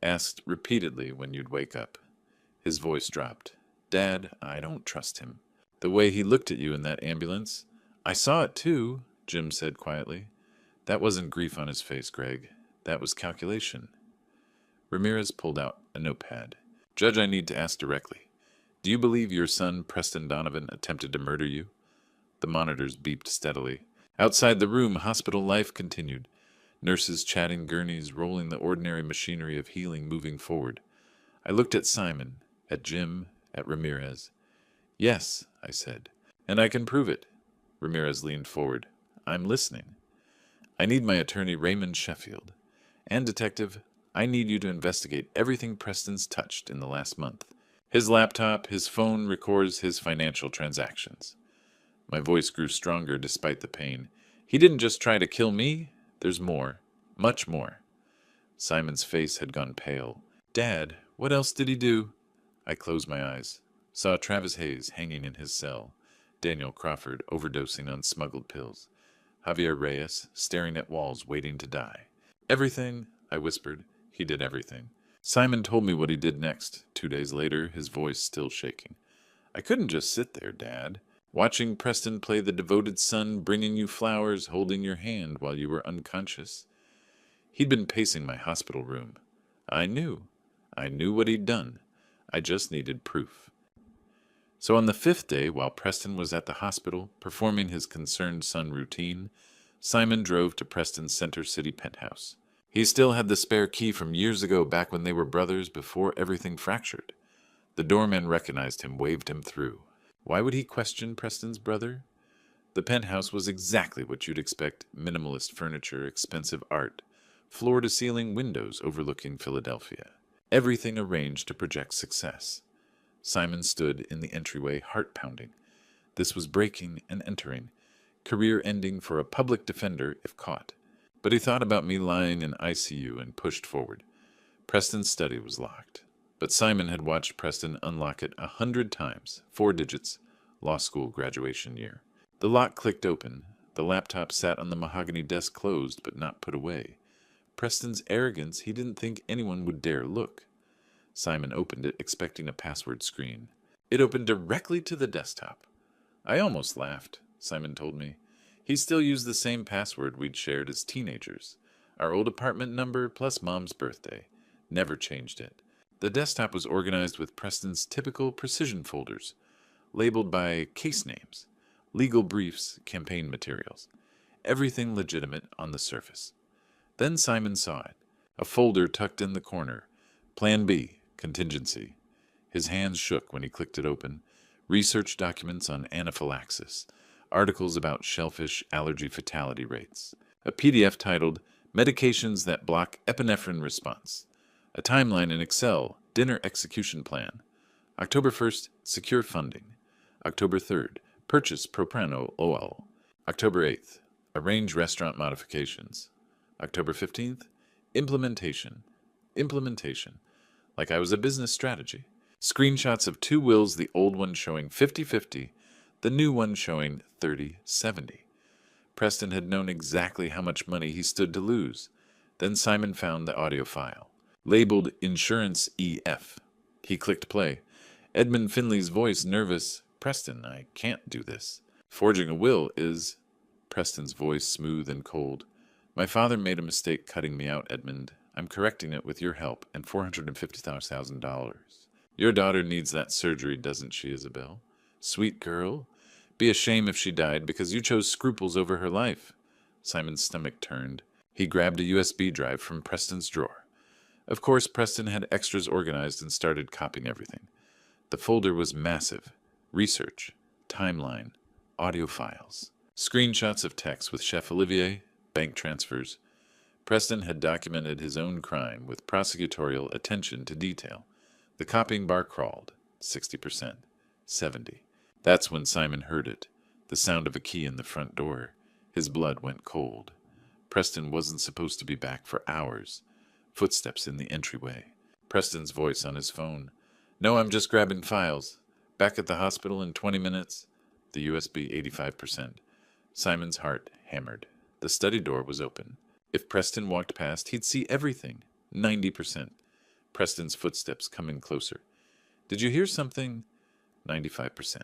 Speaker 1: Asked repeatedly when you'd wake up." His voice dropped. "Dad, I don't trust him. The way he looked at you in that ambulance." "I saw it too," Jim said quietly. "That wasn't grief on his face, Greg. That was calculation." Ramirez pulled out a notepad. "Judge, I need to ask directly. Do you believe your son, Preston Donovan, attempted to murder you?" The monitors beeped steadily. Outside the room, hospital life continued. Nurses chatting, gurneys rolling, the ordinary machinery of healing moving forward. I looked at Simon, at Jim, at Ramirez. "Yes," I said, "and I can prove it." Ramirez leaned forward. "I'm listening." I need my attorney Raymond Sheffield. And detective, I need you to investigate everything Preston's touched in the last month. His laptop, his phone records his financial transactions. My voice grew stronger despite the pain. He didn't just try to kill me. There's more. Much more. Simon's face had gone pale. Dad, what else did he do? I closed my eyes. Saw Travis Hayes hanging in his cell. Daniel Crawford overdosing on smuggled pills. Javier Reyes staring at walls waiting to die. Everything, I whispered. He did everything. Simon told me what he did next, 2 days later, his voice still shaking. I couldn't just sit there, Dad. Watching Preston play the devoted son, bringing you flowers, holding your hand while you were unconscious. He'd been pacing my hospital room. I knew. I knew what he'd done. I just needed proof. So on the 5th day, while Preston was at the hospital, performing his concerned son routine, Simon drove to Preston's Center City penthouse. He still had the spare key from years ago, back when they were brothers, before everything fractured. The doorman recognized him, waved him through. Why would he question Preston's brother? The penthouse was exactly what you'd expect: minimalist furniture, expensive art, floor-to-ceiling windows overlooking Philadelphia. Everything arranged to project success. Simon stood in the entryway, heart pounding. This was breaking and entering, career ending for a public defender if caught. But he thought about me lying in ICU and pushed forward. Preston's study was locked, but Simon had watched Preston unlock it 100 times, 4 digits, law school graduation year. The lock clicked open. The laptop sat on the mahogany desk, closed but not put away. Preston's arrogance, he didn't think anyone would dare look. Simon opened it, expecting a password screen. It opened directly to the desktop. I almost laughed, Simon told me. He still used the same password we'd shared as teenagers. Our old apartment number plus Mom's birthday. Never changed it. The desktop was organized with Preston's typical precision folders, labeled by case names, legal briefs, campaign materials. Everything legitimate on the surface. Then Simon saw it. A folder tucked in the corner. Plan B, contingency. His hands shook when he clicked it open. Research documents on anaphylaxis. Articles about shellfish allergy fatality rates. A PDF titled Medications That Block Epinephrine Response. A timeline in Excel, dinner execution plan. October 1st, secure funding. October 3rd, purchase propranolol. October 8th, arrange restaurant modifications. October 15th, implementation. Implementation. Like I was a business strategy. Screenshots of 2 wills, the old one showing 50-50, the new one showing 30-70. Preston had known exactly how much money he stood to lose. Then Simon found the audio file, labeled Insurance EF. He clicked play. Edmund Finley's voice, nervous. Preston, I can't do this. Forging a will is... Preston's voice, smooth and cold. My father made a mistake cutting me out, Edmund. I'm correcting it with your help and $450,000. Your daughter needs that surgery, doesn't she, Isabel? Sweet girl. Be a shame if she died because you chose scruples over her life. Simon's stomach turned. He grabbed a USB drive from Preston's drawer. Of course, Preston had extras organized and started copying everything. The folder was massive. Research, timeline, audio files, screenshots of texts with Chef Olivier, bank transfers. Preston had documented his own crime with prosecutorial attention to detail. The copying bar crawled. 60%. 70. That's when Simon heard it. The sound of a key in the front door. His blood went cold. Preston wasn't supposed to be back for hours. Footsteps in the entryway. Preston's voice on his phone. No, I'm just grabbing files. Back at the hospital in 20 minutes. The USB 85%. Simon's heart hammered. The study door was open. If Preston walked past, he'd see everything. 90%. Preston's footsteps coming closer. Did you hear something? 95%.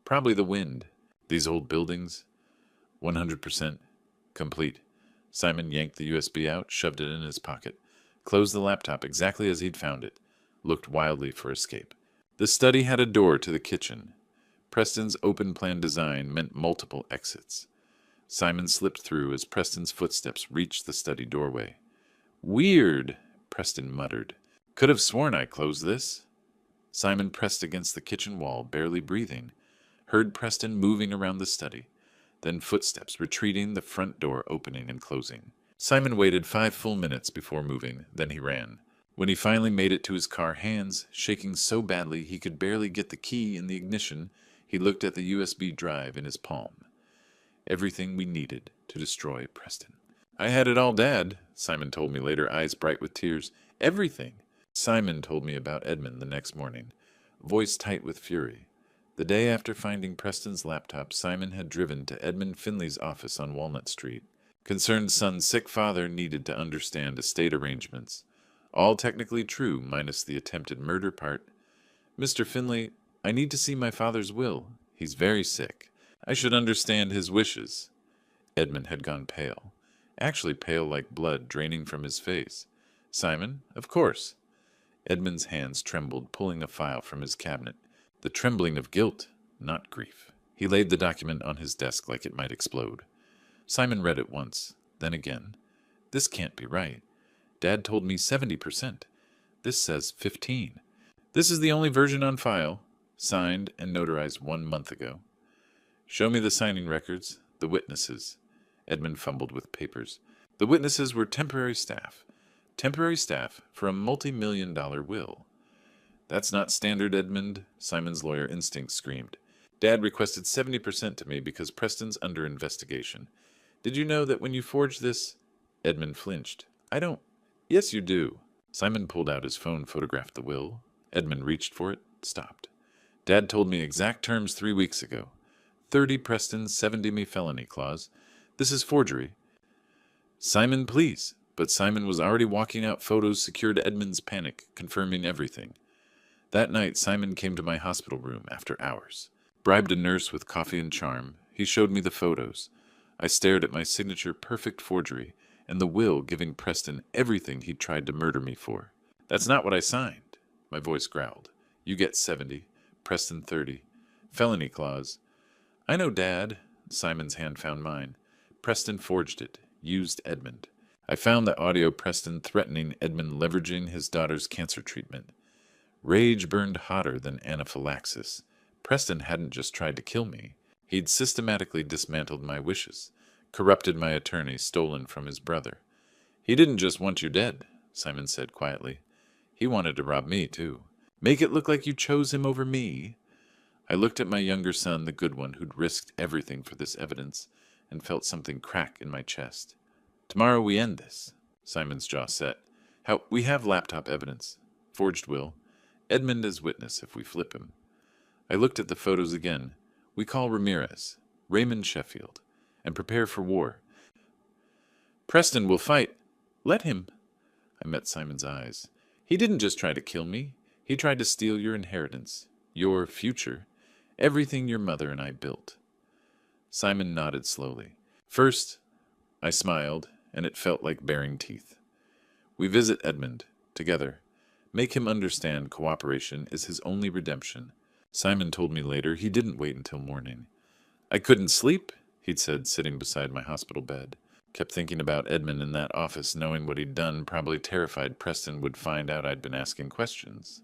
Speaker 1: Probably the wind. These old buildings. 100%. Complete. Simon yanked the USB out, shoved it in his pocket, closed the laptop exactly as he'd found it, looked wildly for escape. The study had a door to the kitchen. Preston's open-plan design meant multiple exits. Simon slipped through as Preston's footsteps reached the study doorway. Weird, Preston muttered. Could have sworn I closed this. Simon pressed against the kitchen wall, barely breathing, heard Preston moving around the study. then footsteps retreating, the front door opening and closing. Simon waited 5 full minutes before moving, then he ran. When he finally made it to his car, hands shaking so badly he could barely get the key in the ignition, he looked at the USB drive in his palm. Everything we needed to destroy Preston. I had it all, Dad, Simon told me later, eyes bright with tears. Everything. Simon told me about Edmund the next morning, voice tight with fury. The day after finding Preston's laptop, Simon had driven to Edmund Finley's office on Walnut Street. Concerned son's sick father needed to understand estate arrangements. All technically true, minus the attempted murder part. Mr. Finley, I need to see my father's will. He's very sick. I should understand his wishes. Edmund had gone pale. Actually pale like blood draining from his face. Simon, of course. Edmund's hands trembled, pulling a file from his cabinet. The trembling of guilt, not grief. He laid the document on his desk like it might explode. Simon read it once, then again. This can't be right. Dad told me 70%. This says 15. This is the only version on file, signed and notarized 1 month ago. Show me the signing records, the witnesses. Edmund fumbled with papers. The witnesses were temporary staff. Temporary staff for a multi-million-dollar will. That's not standard, Edmund, Simon's lawyer instinct screamed. Dad requested 70% to me because Preston's under investigation. Did you know that when you forged this? Edmund flinched. I don't. Yes, you do. Simon pulled out his phone, photographed the will. Edmund reached for it, stopped. Dad told me exact terms 3 weeks ago. 30 Preston, 70 me felony clause. This is forgery. Simon, please. But Simon was already walking out. Photos secured Edmund's panic, confirming everything. That night, Simon came to my hospital room after hours. Bribed a nurse with coffee and charm, he showed me the photos. I stared at my signature perfect forgery, and the will giving Preston everything he'd tried to murder me for. That's not what I signed, my voice growled. You get 70, Preston 30. Felony clause. I know, Dad. Simon's hand found mine. Preston forged it, used Edmund. I found the audio Preston threatening Edmund leveraging his daughter's cancer treatment. Rage burned hotter than anaphylaxis. Preston hadn't just tried to kill me. He'd systematically dismantled my wishes, corrupted my attorney, stolen from his brother. He didn't just want you dead, Simon said quietly. He wanted to rob me, too. Make it look like you chose him over me. I looked at my younger son, the good one, who'd risked everything for this evidence, and felt something crack in my chest. Tomorrow we end this, Simon's jaw set. We have laptop evidence. Forged will. Edmund as witness if we flip him. I looked at the photos again. We call Ramirez, Raymond Sheffield, and prepare for war. Preston will fight. Let him. I met Simon's eyes. He didn't just try to kill me. He tried to steal your inheritance, your future, everything your mother and I built. Simon nodded slowly. First, I smiled, and it felt like baring teeth. We visit Edmund, together. Make him understand cooperation is his only redemption. Simon told me later he didn't wait until morning. I couldn't sleep, he'd said, sitting beside my hospital bed. Kept thinking about Edmund in that office, knowing what he'd done, probably terrified Preston would find out I'd been asking questions.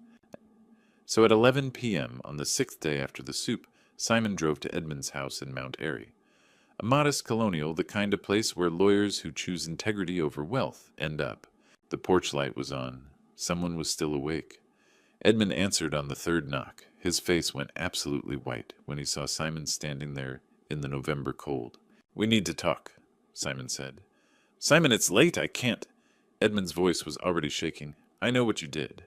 Speaker 1: So at 11 p.m. on the 6th day after the soup, Simon drove to Edmund's house in Mount Airy. A modest colonial, the kind of place where lawyers who choose integrity over wealth end up. The porch light was on. Someone was still awake. Edmund answered on the third knock. His face went absolutely white when he saw Simon standing there in the November cold. We need to talk, Simon said. Simon, it's late. I can't. Edmund's voice was already shaking. I know what you did.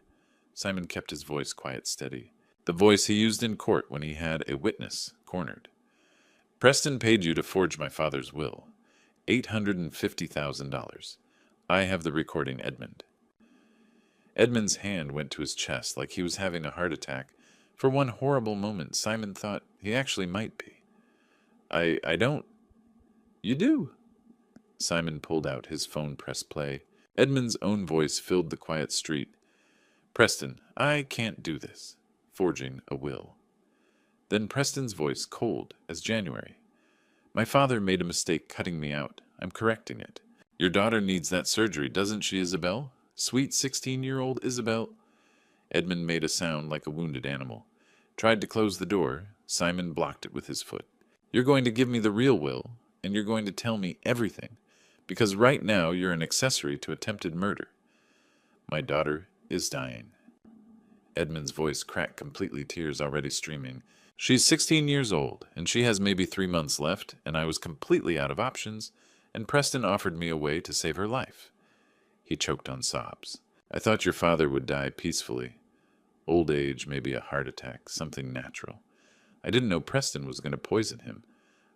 Speaker 1: Simon kept his voice quiet, steady. The voice he used in court when he had a witness cornered. Preston paid you to forge my father's will. $850,000. I have the recording, Edmund. Edmund's hand went to his chest like he was having a heart attack. For one horrible moment, Simon thought he actually might be. I don't. You do. Simon pulled out his phone, pressed play. Edmund's own voice filled the quiet street. Preston, I can't do this. Forging a will. Then Preston's voice, cold as January. My father made a mistake cutting me out. I'm correcting it. Your daughter needs that surgery, doesn't she, Isabel? Sweet 16-year-old Isabel. Edmund made a sound like a wounded animal. Tried to close the door. Simon blocked it with his foot. You're going to give me the real will, and you're going to tell me everything, because right now you're an accessory to attempted murder. My daughter is dying. Edmund's voice cracked completely, tears already streaming. She's 16 years old, and she has maybe 3 months left, and I was completely out of options, and Preston offered me a way to save her life. He choked on sobs. I thought your father would die peacefully. Old age, maybe a heart attack, something natural. I didn't know Preston was going to poison him.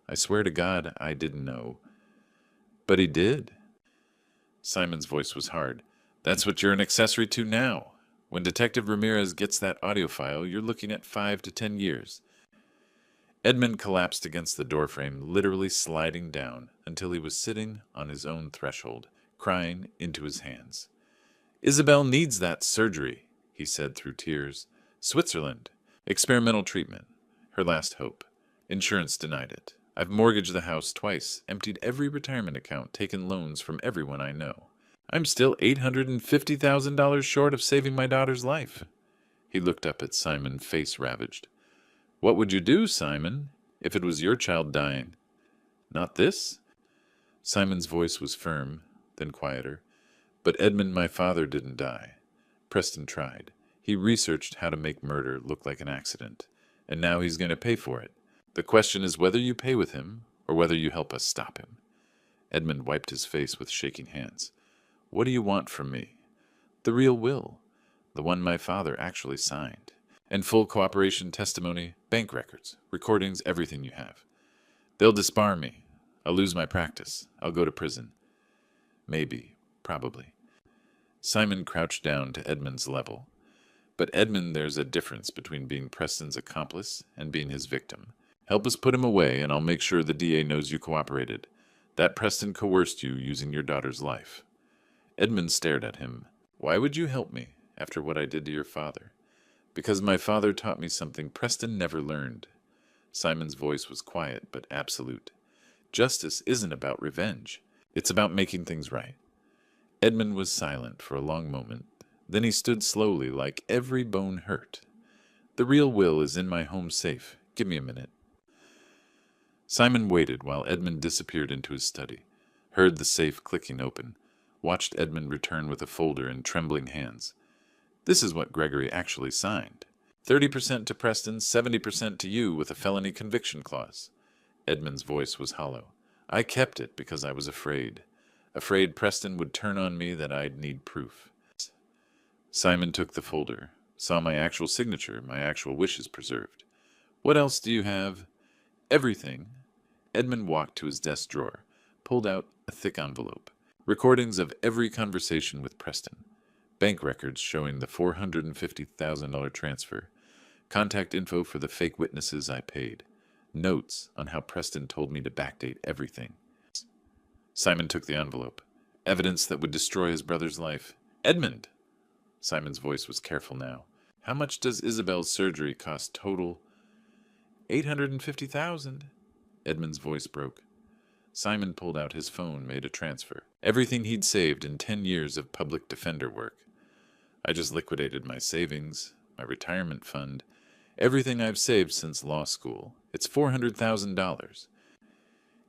Speaker 1: I swear to God, I didn't know. But he did. Simon's voice was hard. That's what you're an accessory to now. When Detective Ramirez gets that audio file, you're looking at 5 to 10 years. Edmund collapsed against the doorframe, literally sliding down until he was sitting on his own threshold, crying into his hands. Isabel needs that surgery, he said through tears. Switzerland. Experimental treatment. Her last hope. Insurance denied it. I've mortgaged the house twice, emptied every retirement account, taken loans from everyone I know. I'm still $850,000 short of saving my daughter's life. He looked up at Simon, face ravaged. What would you do, Simon, if it was your child dying? Not this? Simon's voice was firm, then quieter. But Edmund, my father, didn't die. Preston tried. He researched how to make murder look like an accident, and now he's going to pay for it. The question is whether you pay with him or whether you help us stop him. Edmund wiped his face with shaking hands. What do you want from me? The real will, the one my father actually signed, and full cooperation testimony, bank records, recordings, everything you have. They'll disbar me. I'll lose my practice. I'll go to prison. Maybe, probably. Simon crouched down to Edmund's level. But Edmund, there's a difference between being Preston's accomplice and being his victim. Help us put him away, and I'll make sure the DA knows you cooperated. That Preston coerced you using your daughter's life. Edmund stared at him. Why would you help me after what I did to your father? Because my father taught me something Preston never learned. Simon's voice was quiet but absolute. Justice isn't about revenge. It's about making things right. Edmund was silent for a long moment. Then he stood slowly, like every bone hurt. The real will is in my home safe. Give me a minute. Simon waited while Edmund disappeared into his study, heard the safe clicking open, watched Edmund return with a folder in trembling hands. This is what Gregory actually signed. 30% to Preston, 70% to you with a felony conviction clause. Edmund's voice was hollow. I kept it because I was afraid. Afraid Preston would turn on me, that I'd need proof. Simon took the folder, saw my actual signature, my actual wishes preserved. What else do you have? Everything. Edmund walked to his desk drawer, pulled out a thick envelope. Recordings of every conversation with Preston. Bank records showing the $450,000 transfer. Contact info for the fake witnesses I paid. Notes on how Preston told me to backdate everything. Simon took the envelope. Evidence that would destroy his brother's life. Edmund! Simon's voice was careful now. How much does Isabel's surgery cost total? $850,000. Edmund's voice broke. Simon pulled out his phone, made a transfer. Everything he'd saved in 10 years of public defender work. I just liquidated my savings, my retirement fund, everything I've saved since law school. It's $400,000.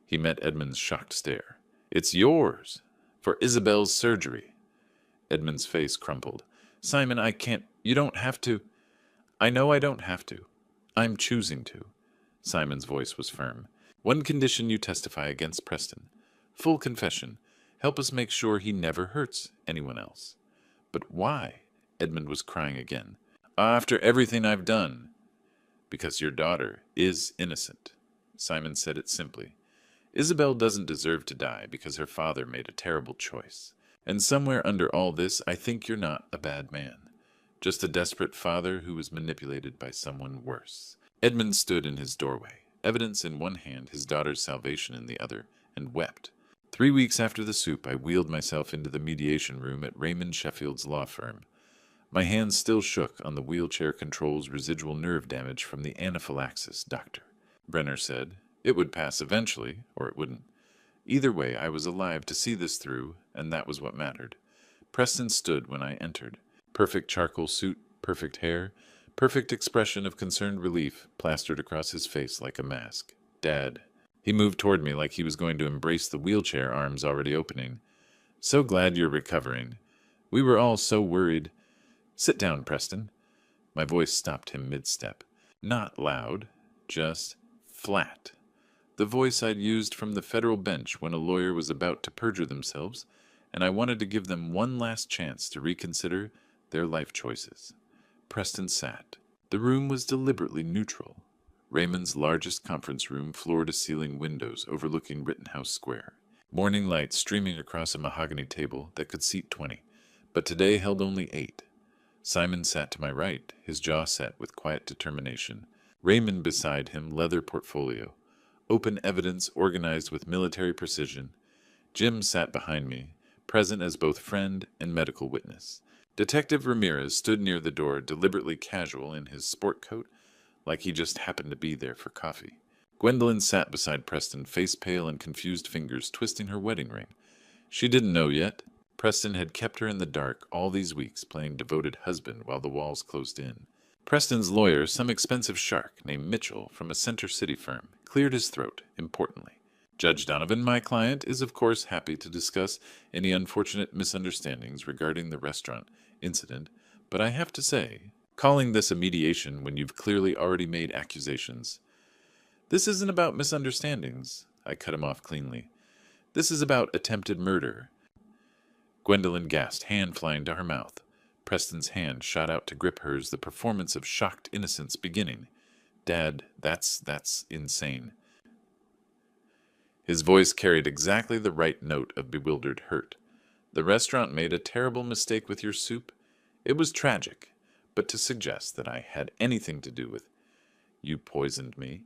Speaker 1: He met Edmund's shocked stare. It's yours, for Isabel's surgery. Edmund's face crumpled. Simon, I can't. You don't have to. I know I don't have to. I'm choosing to. Simon's voice was firm. One condition: you testify against Preston. Full confession. Help us make sure he never hurts anyone else. But why? Edmund was crying again. After everything I've done. Because your daughter is innocent. Simon said it simply. Isabel doesn't deserve to die because her father made a terrible choice. And somewhere under all this, I think you're not a bad man. Just a desperate father who was manipulated by someone worse. Edmund stood in his doorway, evidence in one hand, his daughter's salvation in the other, and wept. 3 weeks after the soup, I wheeled myself into the mediation room at Raymond Sheffield's law firm. My hands still shook on the wheelchair control's residual nerve damage from the anaphylaxis, doctor. Brenner said. It would pass eventually, or it wouldn't. Either way, I was alive to see this through, and that was what mattered. Preston stood when I entered. Perfect charcoal suit, perfect hair, perfect expression of concerned relief plastered across his face like a mask. Dad. He moved toward me like he was going to embrace the wheelchair arms already opening. So glad you're recovering. We were all so worried. Sit down, Preston. My voice stopped him mid-step. Not loud, just flat. The voice I'd used from the federal bench when a lawyer was about to perjure themselves, and I wanted to give them one last chance to reconsider their life choices. Preston sat. The room was deliberately neutral. Raymond's largest conference room, floor-to-ceiling windows overlooking Rittenhouse Square. Morning light streaming across a mahogany table that could seat 20, but today held only 8. Simon sat to my right, his jaw set with quiet determination. Raymond beside him, leather portfolio. Open evidence organized with military precision. Jim sat behind me, present as both friend and medical witness. Detective Ramirez stood near the door, deliberately casual in his sport coat, like he just happened to be there for coffee. Gwendolyn sat beside Preston, face pale and confused fingers twisting her wedding ring. She didn't know yet. Preston had kept her in the dark all these weeks, playing devoted husband while the walls closed in. Preston's lawyer, some expensive shark named Mitchell from a Center City firm, cleared his throat, importantly. Judge Donovan, my client, is of course happy to discuss any unfortunate misunderstandings regarding the restaurant incident, but I have to say, calling this a mediation when you've clearly already made accusations. This isn't about misunderstandings, I cut him off cleanly. This is about attempted murder. Gwendolyn gasped, hand flying to her mouth. Preston's hand shot out to grip hers, the performance of shocked innocence beginning. Dad, that's insane. His voice carried exactly the right note of bewildered hurt. The restaurant made a terrible mistake with your soup. It was tragic, but to suggest that I had anything to do with you poisoned me.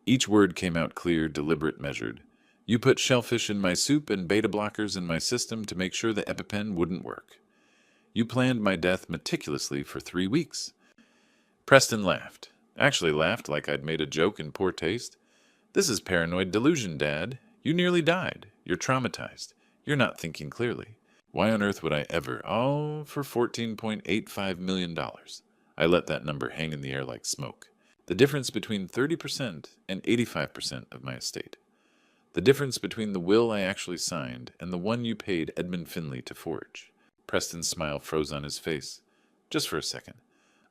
Speaker 1: Each word came out clear, deliberate, measured. You put shellfish in my soup and beta blockers in my system to make sure the EpiPen wouldn't work. You planned my death meticulously for 3 weeks. Preston laughed. Actually laughed like I'd made a joke in poor taste. This is paranoid delusion, Dad. You nearly died. You're traumatized. You're not thinking clearly. Why on earth would I ever? All for $14.85 million. I let that number hang in the air like smoke. The difference between 30% and 85% of my estate. The difference between the will I actually signed and the one you paid Edmund Finley to forge. Preston's smile froze on his face. Just for a second.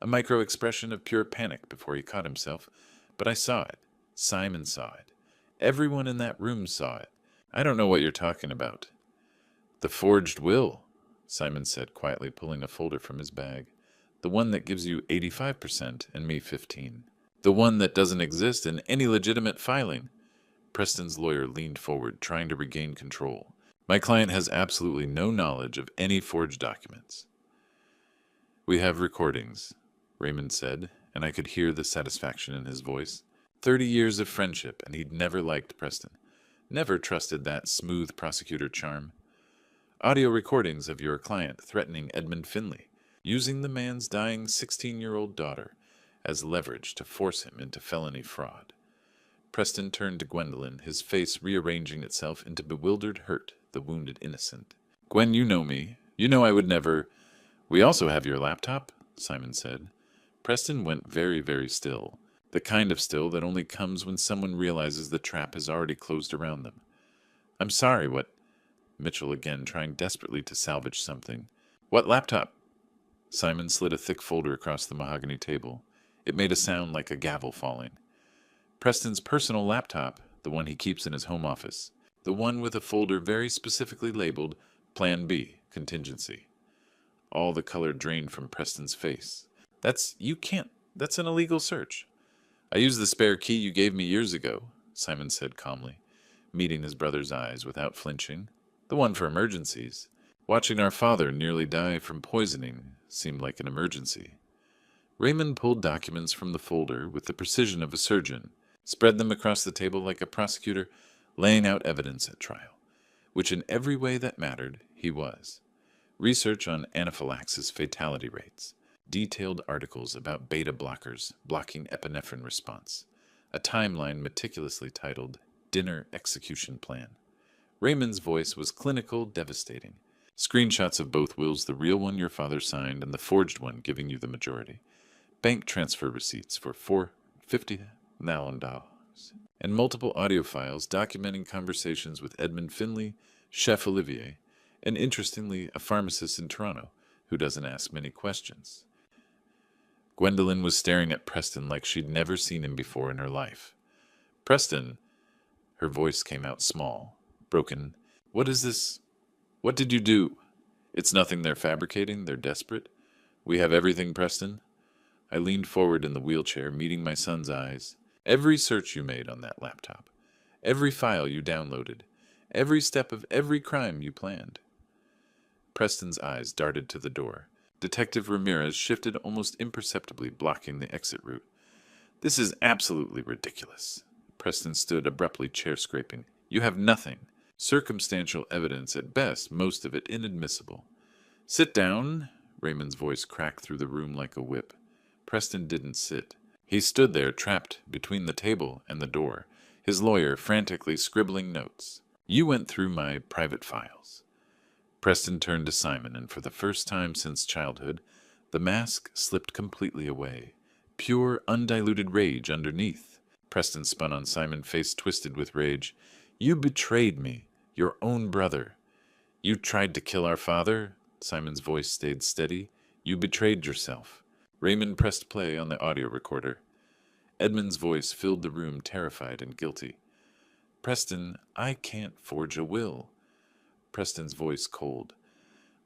Speaker 1: A micro-expression of pure panic before he caught himself. But I saw it. Simon saw it. Everyone in that room saw it. I don't know what you're talking about. The forged will, Simon said quietly, pulling a folder from his bag. The one that gives you 85% and me 15%. The one that doesn't exist in any legitimate filing. Preston's lawyer leaned forward, trying to regain control. My client has absolutely no knowledge of any forged documents. We have recordings, Raymond said, and I could hear the satisfaction in his voice. 30 years of friendship, and he'd never liked Preston. Never trusted that smooth prosecutor charm. Audio recordings of your client threatening Edmund Finley, using the man's dying 16-year-old daughter as leverage to force him into felony fraud. Preston turned to Gwendolyn, his face rearranging itself into bewildered hurt, the wounded innocent. Gwen, you know me. You know I would never... We also have your laptop, Simon said. Preston went very, very still. The kind of still that only comes when someone realizes the trap has already closed around them. I'm sorry, what... Mitchell again, trying desperately to salvage something. What laptop? Simon slid a thick folder across the mahogany table. It made a sound like a gavel falling. Preston's personal laptop, the one he keeps in his home office. The one with a folder very specifically labeled Plan B, Contingency. All the color drained from Preston's face. That's an illegal search. I used the spare key you gave me years ago, Simon said calmly, meeting his brother's eyes without flinching. The one for emergencies. Watching our father nearly die from poisoning seemed like an emergency. Raymond pulled documents from the folder with the precision of a surgeon, spread them across the table like a prosecutor laying out evidence at trial, which in every way that mattered, he was. Research on anaphylaxis fatality rates, detailed articles about beta blockers blocking epinephrine response, a timeline meticulously titled Dinner Execution Plan. Raymond's voice was clinical, devastating. Screenshots of both wills, the real one your father signed and the forged one giving you the majority. Bank transfer receipts for $450,000. and multiple audio files documenting conversations with Edmund Finley, Chef Olivier, and interestingly, a pharmacist in Toronto who doesn't ask many questions. Gwendolyn was staring at Preston like she'd never seen him before in her life. Preston, her voice came out small, broken. What is this? What did you do? It's nothing they're fabricating. They're desperate. We have everything, Preston. I leaned forward in the wheelchair, meeting my son's eyes. Every search you made on that laptop. Every file you downloaded. Every step of every crime you planned. Preston's eyes darted to the door. Detective Ramirez shifted almost imperceptibly, blocking the exit route. This is absolutely ridiculous. Preston stood abruptly, chair-scraping. You have nothing. Circumstantial evidence at best, most of it inadmissible. Sit down. Raymond's voice cracked through the room like a whip. Preston didn't sit. He stood there, trapped between the table and the door, his lawyer frantically scribbling notes. You went through my private files. Preston turned to Simon, and for the first time since childhood, the mask slipped completely away. Pure, undiluted rage underneath. Preston spun on Simon, face twisted with rage. You betrayed me, your own brother. You tried to kill our father? Simon's voice stayed steady. You betrayed yourself. Raymond pressed play on the audio recorder. Edmund's voice filled the room, terrified and guilty. Preston, I can't forge a will. Preston's voice cold.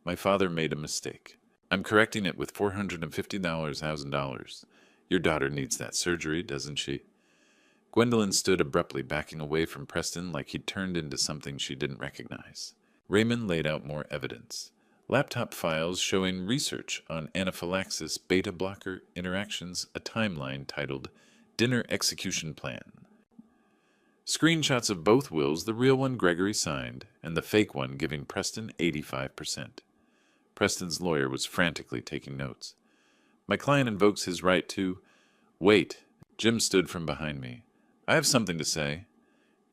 Speaker 1: My father made a mistake. I'm correcting it with $450,000. Your daughter needs that surgery, doesn't she? Gwendolyn stood abruptly, backing away from Preston like he'd turned into something she didn't recognize. Raymond laid out more evidence. Laptop files showing research on anaphylaxis beta blocker interactions, a timeline titled Dinner Execution Plan. Screenshots of both wills, the real one Gregory signed, and the fake one giving Preston 85%. Preston's lawyer was frantically taking notes. My client invokes his right to... Wait. Jim stood from behind me. I have something to say.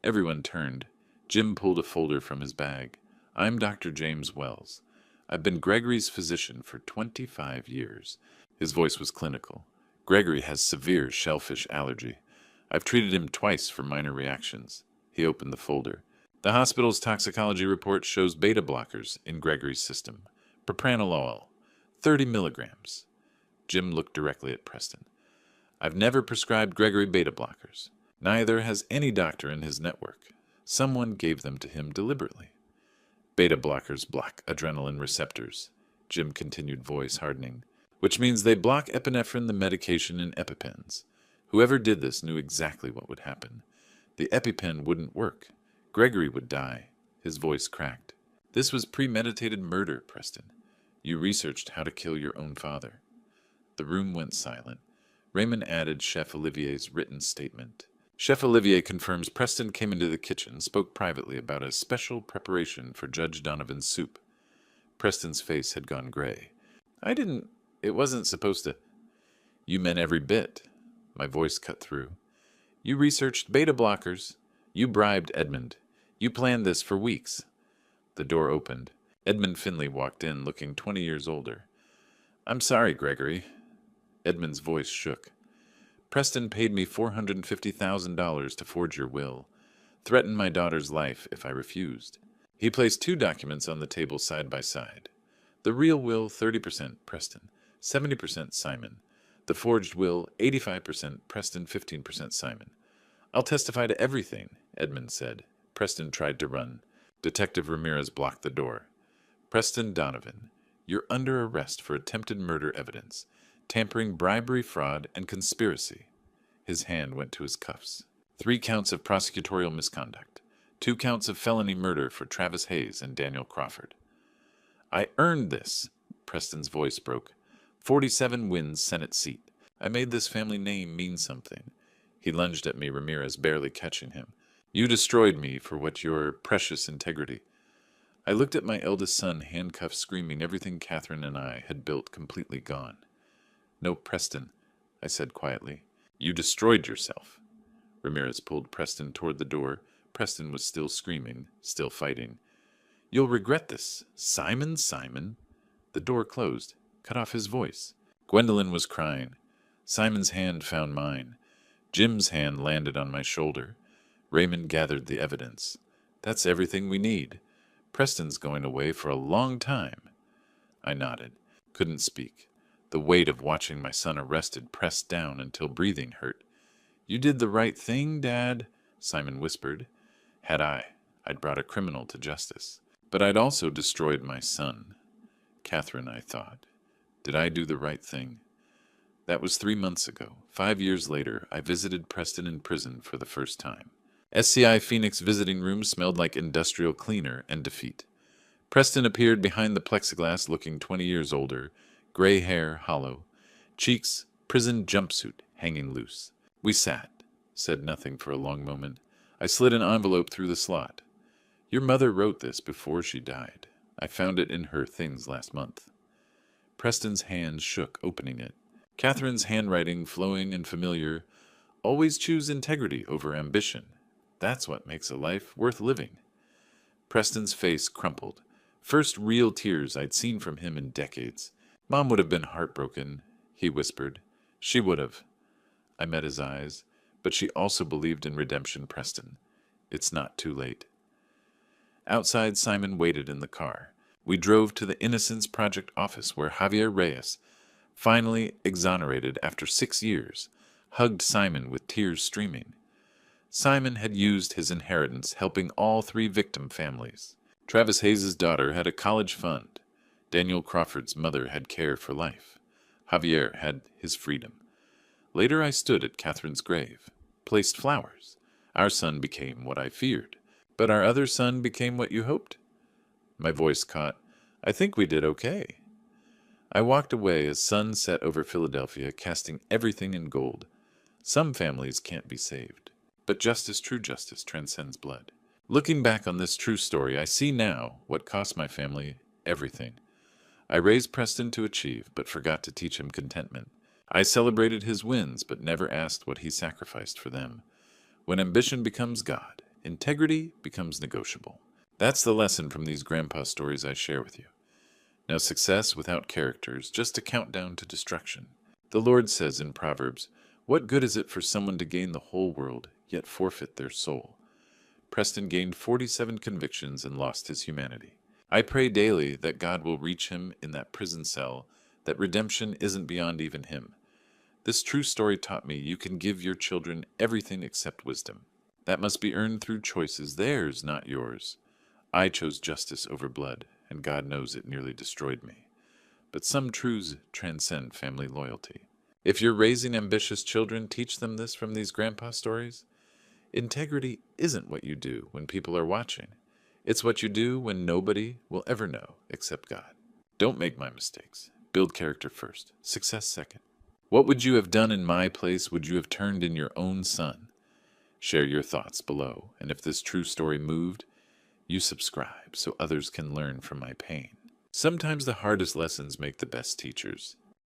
Speaker 1: Everyone turned. Jim pulled a folder from his bag. I'm Dr. James Wells. I've been Gregory's physician for 25 years. His voice was clinical. Gregory has severe shellfish allergy. I've treated him twice for minor reactions. He opened the folder. The hospital's toxicology report shows beta blockers in Gregory's system. Propranolol, 30 milligrams. Jim looked directly at Preston. I've never prescribed Gregory beta blockers. Neither has any doctor in his network. Someone gave them to him deliberately. Beta blockers block adrenaline receptors. Jim continued, voice hardening. Which means they block epinephrine, the medication in EpiPens. Whoever did this knew exactly what would happen. The EpiPen wouldn't work. Gregory would die. His voice cracked. This was premeditated murder, Preston. You researched how to kill your own father. The room went silent. Raymond added Chef Olivier's written statement. Chef Olivier confirms Preston came into the kitchen, spoke privately about a special preparation for Judge Donovan's soup. Preston's face had gone gray. It wasn't supposed to... You meant every bit. My voice cut through. You researched beta blockers. You bribed Edmund. You planned this for weeks. The door opened. Edmund Finley walked in, looking 20 years older. I'm sorry, Gregory. Edmund's voice shook. Preston paid me $450,000 to forge your will. Threatened my daughter's life if I refused. He placed two documents on the table side by side. The real will, 30% Preston, 70% Simon. The forged will, 85% Preston, 15% Simon. I'll testify to everything, Edmund said. Preston tried to run. Detective Ramirez blocked the door. Preston Donovan, you're under arrest for attempted murder evidence, tampering, bribery, fraud, and conspiracy. His hand went to his cuffs. 3 counts of prosecutorial misconduct. 2 counts of felony murder for Travis Hayes and Daniel Crawford. I earned this, Preston's voice broke. 47 wins Senate seat. I made this family name mean something. He lunged at me, Ramirez barely catching him. You destroyed me for what your precious integrity. I looked at my eldest son, handcuffed, screaming, everything Catherine and I had built completely gone. No, Preston, I said quietly. You destroyed yourself. Ramirez pulled Preston toward the door. Preston was still screaming, still fighting. You'll regret this. Simon, Simon. The door closed, cut off his voice. Gwendolyn was crying. Simon's hand found mine. Jim's hand landed on my shoulder. Raymond gathered the evidence. That's everything we need. Preston's going away for a long time. I nodded, couldn't speak. The weight of watching my son arrested pressed down until breathing hurt. You did the right thing, Dad, Simon whispered. Had I'd brought a criminal to justice. But I'd also destroyed my son. Catherine, I thought. Did I do the right thing? That was 3 months ago. 5 years later, I visited Preston in prison for the first time. SCI Phoenix visiting room smelled like industrial cleaner and defeat. Preston appeared behind the plexiglass looking 20 years older, gray hair hollow, cheeks prison jumpsuit hanging loose. We sat, said nothing for a long moment. I slid an envelope through the slot. Your mother wrote this before she died. I found it in her things last month. Preston's hands shook, opening it. Catherine's handwriting, flowing and familiar. Always choose integrity over ambition. That's what makes a life worth living. Preston's face crumpled. First real tears I'd seen from him in decades. Mom would have been heartbroken, he whispered. She would have. I met his eyes, but she also believed in redemption, Preston. It's not too late. Outside, Simon waited in the car. We drove to the Innocence Project office where Javier Reyes, finally exonerated after 6 years, hugged Simon with tears streaming. Simon had used his inheritance helping all 3 victim families. Travis Hayes' daughter had a college fund. Daniel Crawford's mother had care for life. Javier had his freedom. Later I stood at Catherine's grave, placed flowers. Our son became what I feared. But our other son became what you hoped. My voice caught. I think we did okay. I walked away as sun set over Philadelphia, casting everything in gold. Some families can't be saved. But justice, true justice, transcends blood. Looking back on this true story, I see now what cost my family everything. I raised Preston to achieve, but forgot to teach him contentment. I celebrated his wins, but never asked what he sacrificed for them. When ambition becomes God, integrity becomes negotiable. That's the lesson from these grandpa stories I share with you. Now, success without character is just a countdown to destruction. The Lord says in Proverbs, what good is it for someone to gain the whole world, yet forfeit their soul? Preston gained 47 convictions and lost his humanity. I pray daily that God will reach him in that prison cell, that redemption isn't beyond even him. This true story taught me you can give your children everything except wisdom. That must be earned through choices, theirs, not yours. I chose justice over blood, and God knows it nearly destroyed me. But some truths transcend family loyalty. If you're raising ambitious children, teach them this from these grandpa stories. Integrity isn't what you do when people are watching. It's what you do when nobody will ever know except God. Don't make my mistakes. Build character first, success second. What would you have done in my place? Would you have turned in your own son? Share your thoughts below, and if this true story moved, you subscribe so others can learn from my pain. Sometimes the hardest lessons make the best teachers.